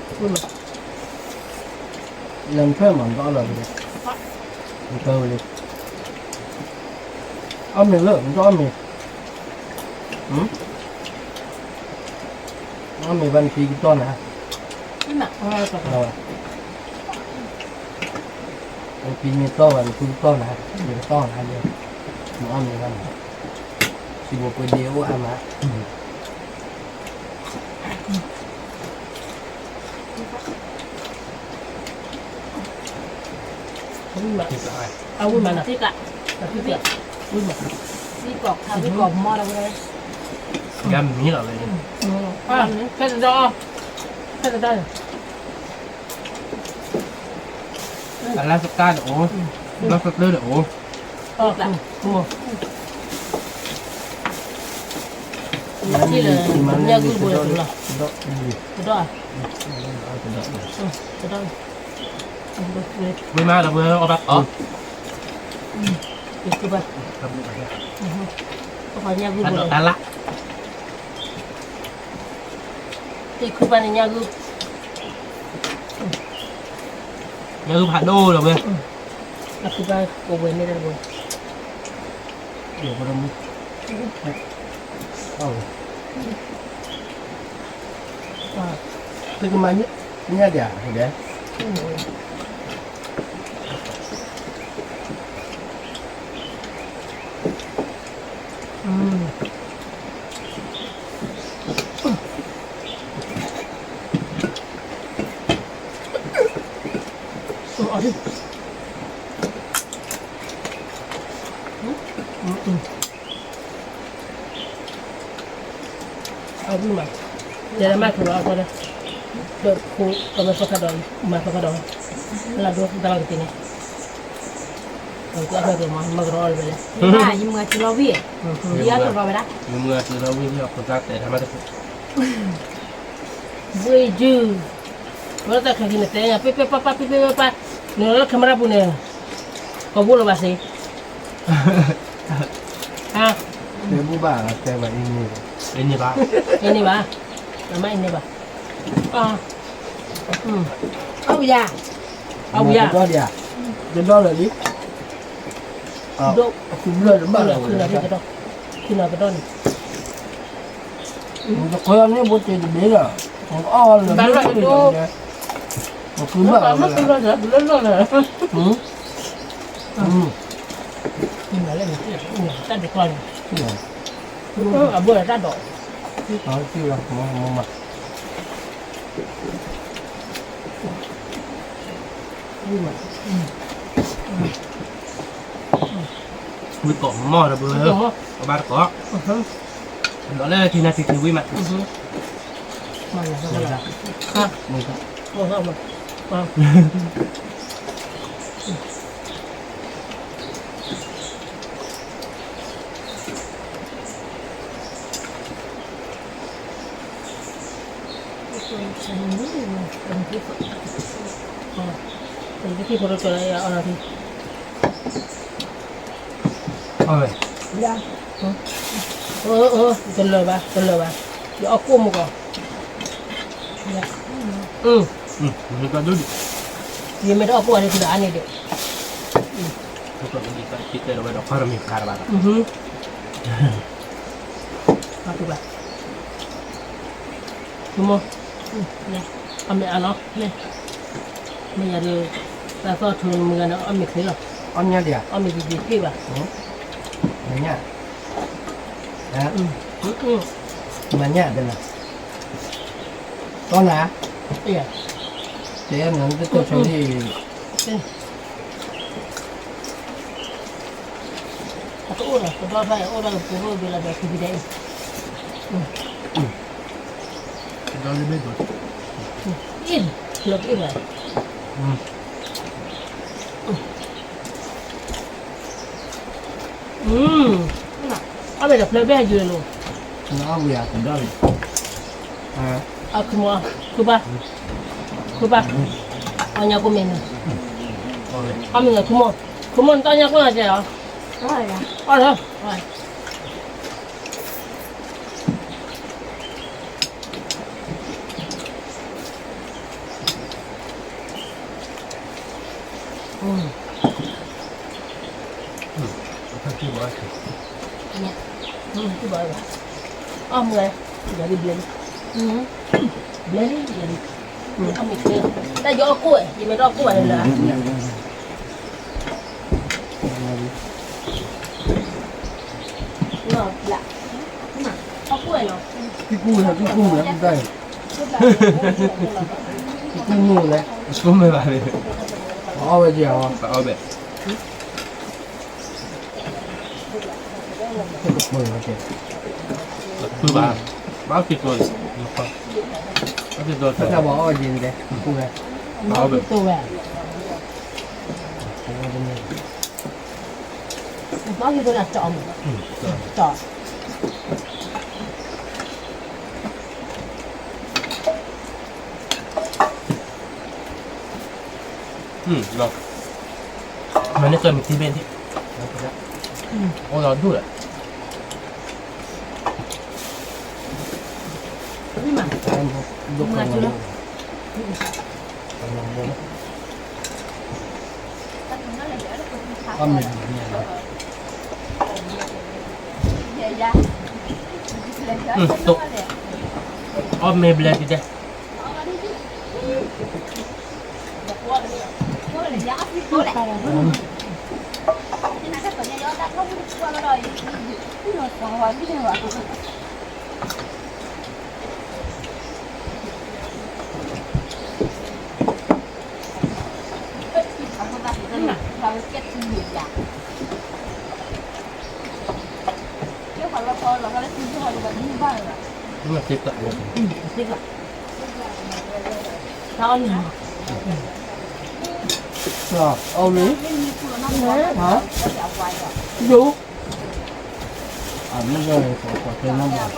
Lần phép mà nó là gì? Mình cơ đi. Ông mình lợn cho mình. Ông mình văn phí cái con hả? Nhưng mà Rồi. Văn phí mình to văn phí con hả? Mình to hả nhiều. Mà ông mình văn. Chỉ một cái đĩa của em hả? nhưng mà ที่สะอาด เอาวิ่งมาน่ะ tiếc ạ. พี่เปียกวิ่งมา Đi cọc thằng cái cọc mò đâu đây. ยำนี้เหรอเลย อ่ะแค่จะรอแค่จะได้ อันแรกสกัดโอ้แล้วสเตอร์โอ้ เออละmua chỉ là nhà cứ bùi được rồi Đó. Gì? từ đó à Cái đó. từ đó วิ่งมาเดี๋ยวเพื่อนเอาแบบอ๋อ thì cứ vậy không phải nhà cứ คา bùi ดอก được ตาละ thì cứ vậy nhà cứ นี่คือผัดโดเหรอเพื่อน aku ba ko we ne da bo เดี๋ยวเราไม่เอาคือมันเนี่ยเดี๋ยวเห็นไหม เอาดิเอาดิมาเดี๋ยวมาคือเอาก็ได้เดี๋ยวคูก็มาสักดอกมาสักดอกแล้วดูตลอดทีนี้เอาก็เอาไปมารอเลย ว่ายิ้มเงาจิโรวีเดี๋ยวจะรอไปละ เมื่อคือเราวิ่งที่ออกคนรักแต่ทำไมถึง เว้ยจูว่าแต่ข้างในเตะเนี่ยปิ๊บปิ๊บปั๊บปั๊บปิ๊บปิ๊บปั๊บเนี่ยแล้วkamera punya kau boleh bahasa ah เดี๋ยวผู้บ่าวแต่ว่าอีนี่ เป็นยังไงบ้าง ini bah nama ini bah ah Oh ya เอาอย่า ก็เดี๋ยวจะรอเลยดิเอาคุณเลือดบ้า ขึ้น เล เลย ขึ้นเลยขึ้นเลยขึ้นเลยก็โดน มันจะคอยนี่บุตรจะเบี้ยผมอ้อเลยไม่ได้เลยมันคือบ้า มันขึ้นเลยเหรอขึ้นเลยเหรอ ขึ้นเลยเลยเนี่ยตัดเด็กก่อนเอาเบื่อตัดดอก เอาที่เรามองมา วิเกาะหม้อระเบิดเอาบ้านเกาะตอนแรกทีนาทีคือวิมัด มาเลยมาเลยครับ มึงก็ โอ้โหมาเป็นที่คนเราจะได้อะไรที่ เอาเลย เป็นเลยป่ะเป็นเลยป่ะเดี๋ยวเอากุ้งมาก่อนมันก็ดูดิ ยังไม่ได้เอากุ้งอะไรที่ร้านนี่เด็ก มันก็ดีกันคิดเลยเราไปดอกคารามิคาราบา มาถูกป่ะถูกมั้ยเนี่ยเอาไม่เอาเนาะเนี่ยไม่อยากดูแต่ก็ทุนเหมือนกันเอาไม่เคยหรอก อันนี้เดี๋ยว เอาไม่ดีๆพี่ป่ะ อย่างเงี้ยนะ มันเนี่ยเป็นไรต้นนะ เอี่ย เจ๊หนังจะตัวช่วยที่ atau orang, sebab orang pun bila dah kedai. เราจะไม่ดู In, log in lah. Apa dah flavor aja lo. น้องเบียร์ผมได้Aku mau, kuba, kuba. Tanya aku mana? Kami nak kumo tanya aku aja ya. Rồi à Ada.ที่บอก Itu baru. Ah, mulai jadi blend. Blend jadi. Ambil dia. Dah jual aku dia mai aku ada lah. Nó lạ. Aku no. พี่กู้นะพี่กู้นะพี่ได้พี่กู้งูเลย ก็ไม่มาเลย เอาไปเดียวอ่ะ เอาแบบ มือโอเค คือบ้าบ้าคิดตัวบ้าคิดตัว ถ้าจะบอกว่ายินเลยพี่กู้เลย Nó bị tu về. Nó như tôi là chọn. Chọn. เรามันไม่เคยมีที่เป็นที่โอ้เราดูเลย Nhưng mà ยกมือ tắt có mình nhiều rồi ตุกอ้อมเมเบลดิเด้ มันติดละเลย Tao nhỉ. rồi ô lý hả chú nó rồi có thêm năm bạc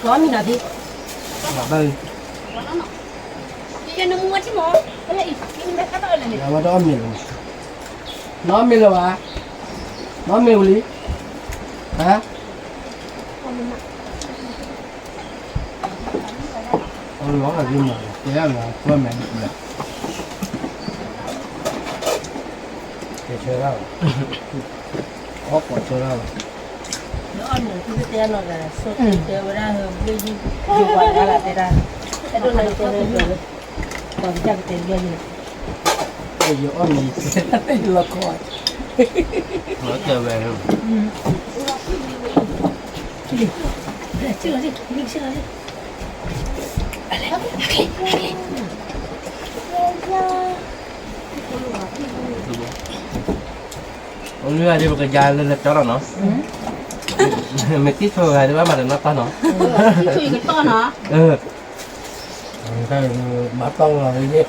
Có mình là gì? ở đây Cho nó mua chứ mò. Cái này mình đã cắt rồi này. là đó mình nó mình là bà nó mình lý hả ông nói là gì mà thế là quên mẹ được rồi để chơi đâu ốc quả chơi đâu Nó ăn được cái tên nó là sốt tiêu ra hơn bây giờ dù gọi là thế ra. Cái đồ này tên rồi. Còn chắc tên bao nhiêu? bây giờ ông mình sẽ là coi nó trở về rồi Chưa gì, mình chưa gì. ông đưa đi một cái dài lên lệch cho nó mày tít thôi hay mà nó to nó Cái cái to nó. ừ cái bả tông rồi gì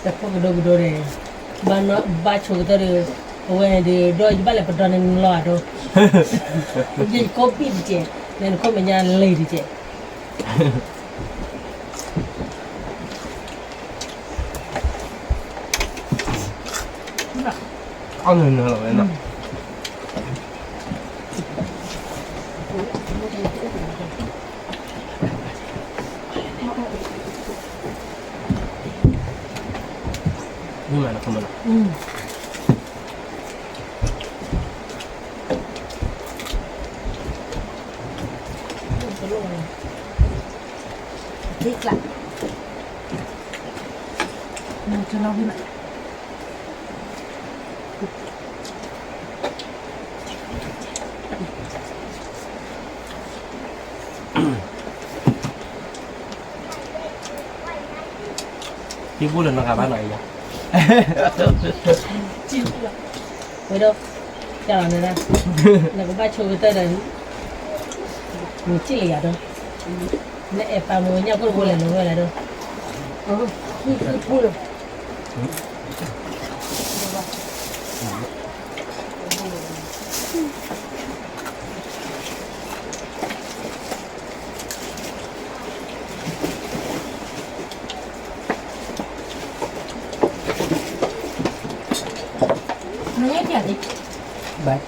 Chắc có cái đồ này. Ba chỗ cái đồ Ôi thì đôi ba lại bắt đầu nên lo đâu. Vậy có bị gì chứ? Nên có mình nhà lấy đi chứ. ăn nữa rồi nó nhưng mà nó không được Thích lắm. Cho nó đi lại. chứ bút lên nó cả bán này vậy Với đâu? Chào này ra. Là có ba chỗ cái tên là mình chỉ lẻ đâu. Nè bà mua nhau có là nó gọi là đâu. Nó nhét nhở đi. Đấy.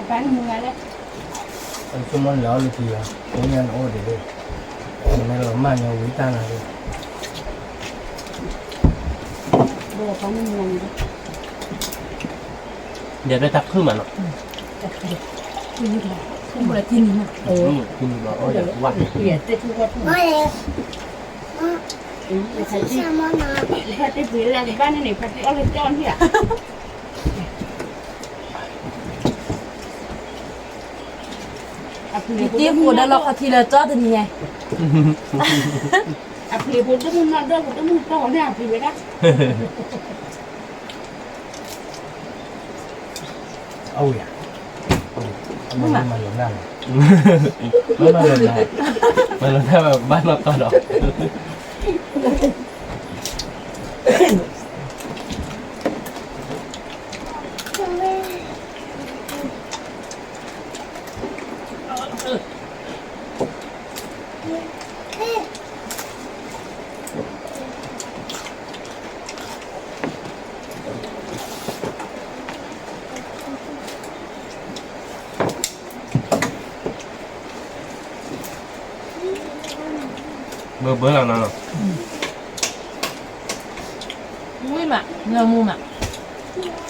Bán mua đấy. Anh chung món lỡ thì cũng nhân ô để đi. Nên là mà nhau quý ta là đi. Đồ có mình làm gì? để đây tập khứ mà nó Không phải tin mà. kinh mà ôi là quạt Iya, teh kuat. Sama na. Lihat di bilang di mana nih? Pasti oleh John ya. Tiếp của đã lọc thì là cho thì nhỉ. Thì bố tôi muốn nói đâu bố tôi muốn to nè thì vậy đó. Ôi à. Mà lần nào. Mà lần nào. mà lần nào mà bán nó to đó เบอร์แล้วเนาะ vui mà ngờ ngu mà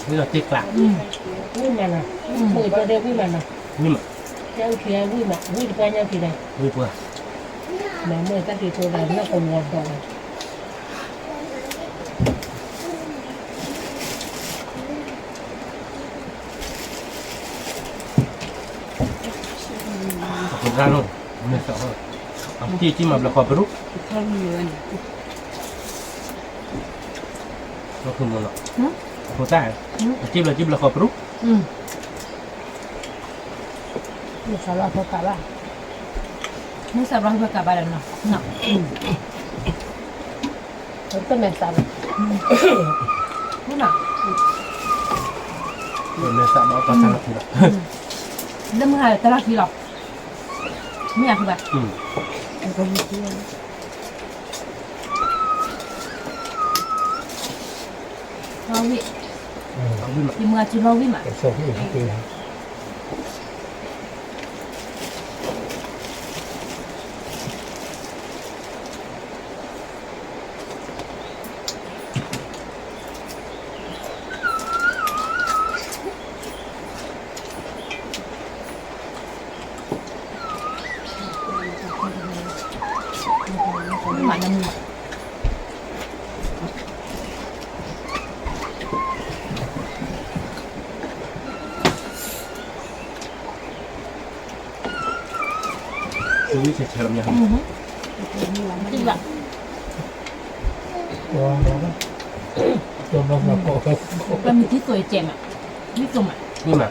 นี่เราติ๊กหลัก vui mà nè vui cho đây vui mà nè นี่มัน nhau thì vui mà vui qua nhau thì này นี่เพื่อ mà mười ta thì tôi là nó còn ngọt rồi ขอบคุณครับลุงไม่สองเอาที่มาประกอบไปรู้ không nhiều ก็คือมันเนาะโคตรได้จิ้มเลยจิ้มประกอบไปรู้ nó sao lo thôi cả ba nó sao rồi cả ba lần nào nào tôi mẹ sao đúng nào เดี๋ยวเนื้อสับเอาปลาสังทีละ đâm hai ta ra khi lọcไม่อยากแบบ เราวิ เอาขึ้นมา ที่เมื่อจุเราวิมา ส่งที่อื่นที่ ไม่หมันน้ำมือ คือวิเศษเฉลิมยัง จริงแบบ ตัวน้องตัวน้องมาโกะ เป็นมีที่ตัวเจมอ่ะนี่ตุ่มอ่ะ นี่มา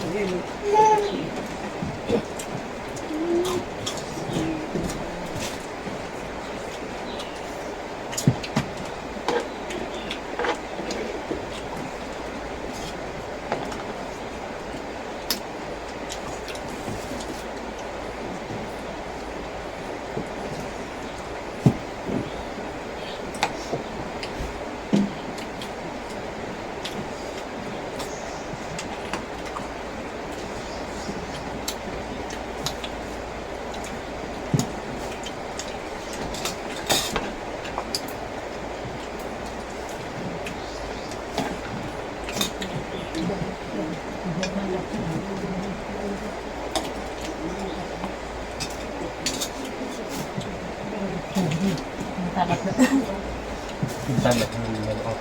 ไม่หมันน้ำมือ ตาแบบ กินตันแบบมันออก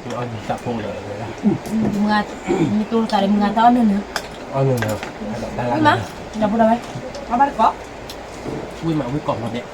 มันเอาจับพงเลยนะ มึงอ่ะมีตัวตาเลยมึงอ่ะตอนนึงเนอะ เอาเงินนะได้ละ ไม่มั้งจะพูดอะไรเอาบ้านก็ วิ่งมาวิ่งกล่องมาเนี่ย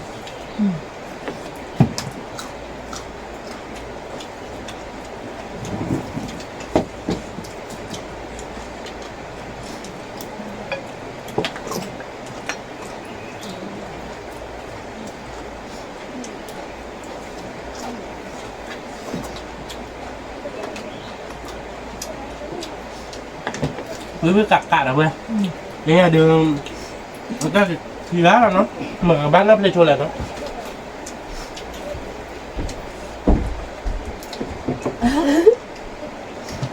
วิ่งกักกะนะเว้ยเนี่ยเดิมมันก็ทีละแล้วเนาะเหมือนบ้านนับเลยชนแหละเนาะ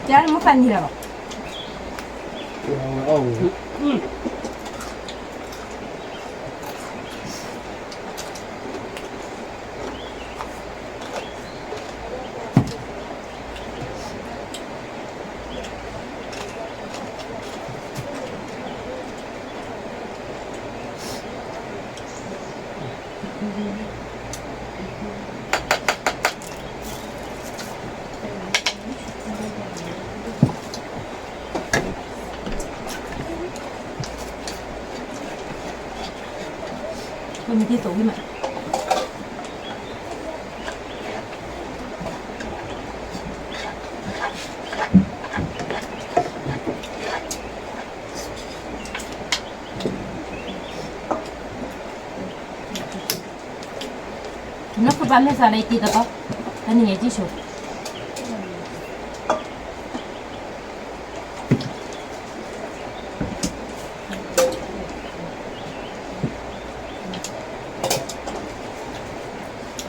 จ้าไม่ฟันทีละหรอ โอ้ มันมีที่สูงขึ้นมานักฟุตบอลไม่สาระตีตะก็ท่านยังไงที่สุด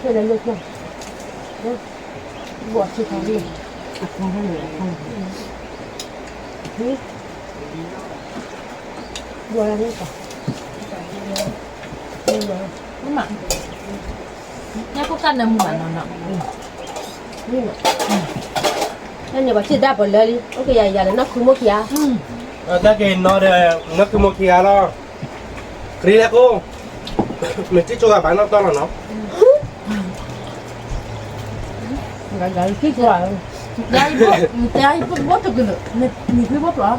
ช่วยเลือกหน่อยบวชชุดทองดีทองให้หนูทองนี่บวชอะไรนี่ก่อนนี่เลย นี่มาเนี่ยก็กันเดิมเหมือนเนาะ นี่น่ะนั่นอย่าบอกชื่อได้บนเลยโอเคอย่าเลยนักคุณโมกี้ ถ้ากินnó để nó cứ một kia lo đi là cô mình chỉ cho cả bán nó to là nó อย่าคิดว่า ยายปุ๊บตัวกันเลยนี่คือปุ๊บเหรอ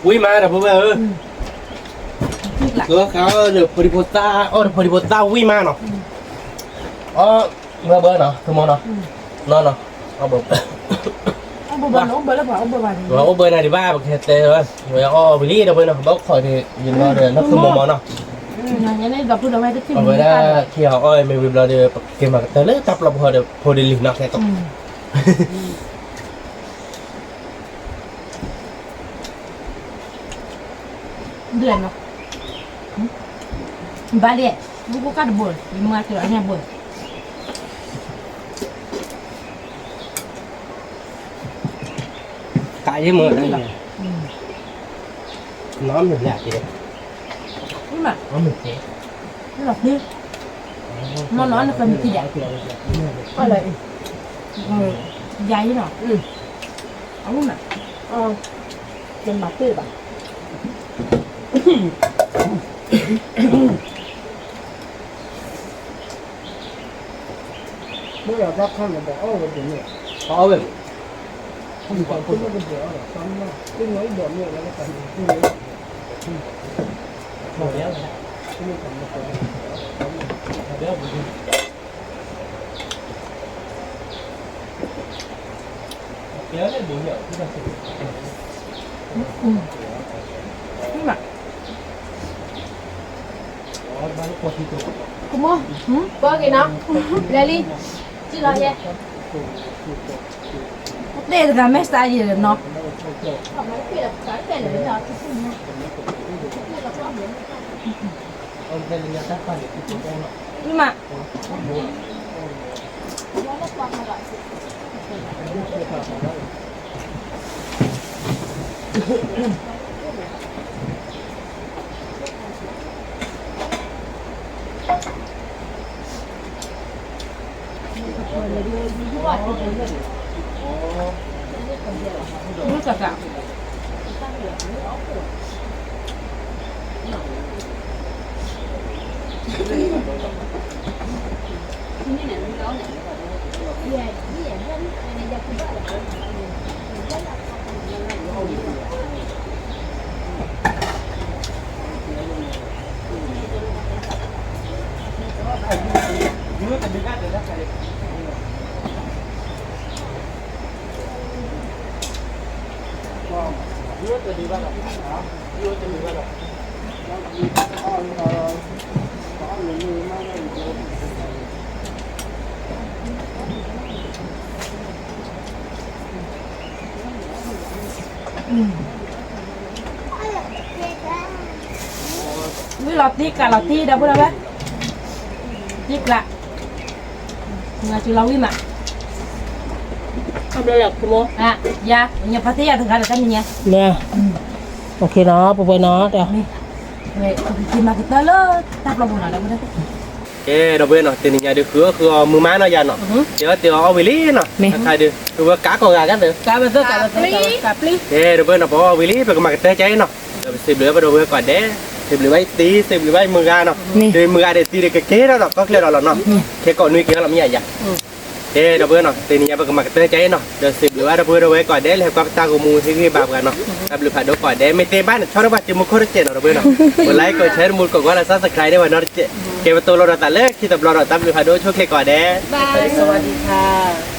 quý mà là bố ơi cửa khảo được Puripota quý mà nó bơ bơ nó thơm nó nó bơ ông bơ bơ nó bơ là ông bơ bơ rồi bơ này thì ba bậc tê rồi rồi vì lý đâu bơ nó bốc khỏi thì nhìn nó để nó không mò nó nhà này gặp tôi đâu hay tới chim rồi đó khi họ ơi mình vừa được cái mà tới lấy tập lập hồi đi liền nó sẽ tốt Dua no. Balik. Buku kan bol. 5 kilo hanya bol. tại với mưa đây là nó mình lạc gì đấy Nhưng mà nó mình thế nó lọc đi. Nó nói là phần gì vậy? Có lợi. Dài thế nào? Ông mà. Mình mặc cái gì bạn bây giờ ra khăn là bỏ ở cái gì có vậy không còn không có cái gì ở trong nó cái nói bỏ miệng là cái gì cái không béo rồi béo kéo lên bụi nhậu chúng ta sẽ Nhưng mà ba lúc qua thi tổ Kumo. có cái nó Lali chứ lo nha Đây là mấy style gì rồi nó. ông đây là nhà tác phẩm để chúng con nó Nhưng mà Nước cà cạo. Với lọt tí cả lọt tí đâu đâu đấy. Tiếp lại. Nga chú lâu đi mà. không đây là cái mô Dạ, nhà phát tí thằng là cái gì nha. nè ok nó bố nó đây Vậy thì mà cái tơ lơ tao lo buồn nào đâu đấy. cái đầu bên nó tiền nhà được khứa mưa má nó ra nó chứ tiền ở Vili nó thay được rồi cá con gà cái được cá bây giờ cá pli cái đầu bên nó bỏ Vili rồi mà cái cháy nó rồi xịt lửa vào đầu bên còn đế xịt lửa bay tí xịt lửa bay mưa ga nó thì mưa ga để tí cái kế đó có cái đó là nó cái còn nuôi kia làm như vậy cái đầu bên nó tiền nhà vào cái cháy nó rồi xịt lửa đầu bên còn đế là qua ta của mua thì cái bạc ga nó tập lửa phải đâu còn đế mấy tên bán cho nó bắt chỉ một khối tiền đầu bên nó một like coi share một còn gọi là subscribe để mà nó cáiตัวเราตัดเลิกที่ตับเราตัดไปพาโดช่วยเคก่อนเด้ สวัสดีค่ะ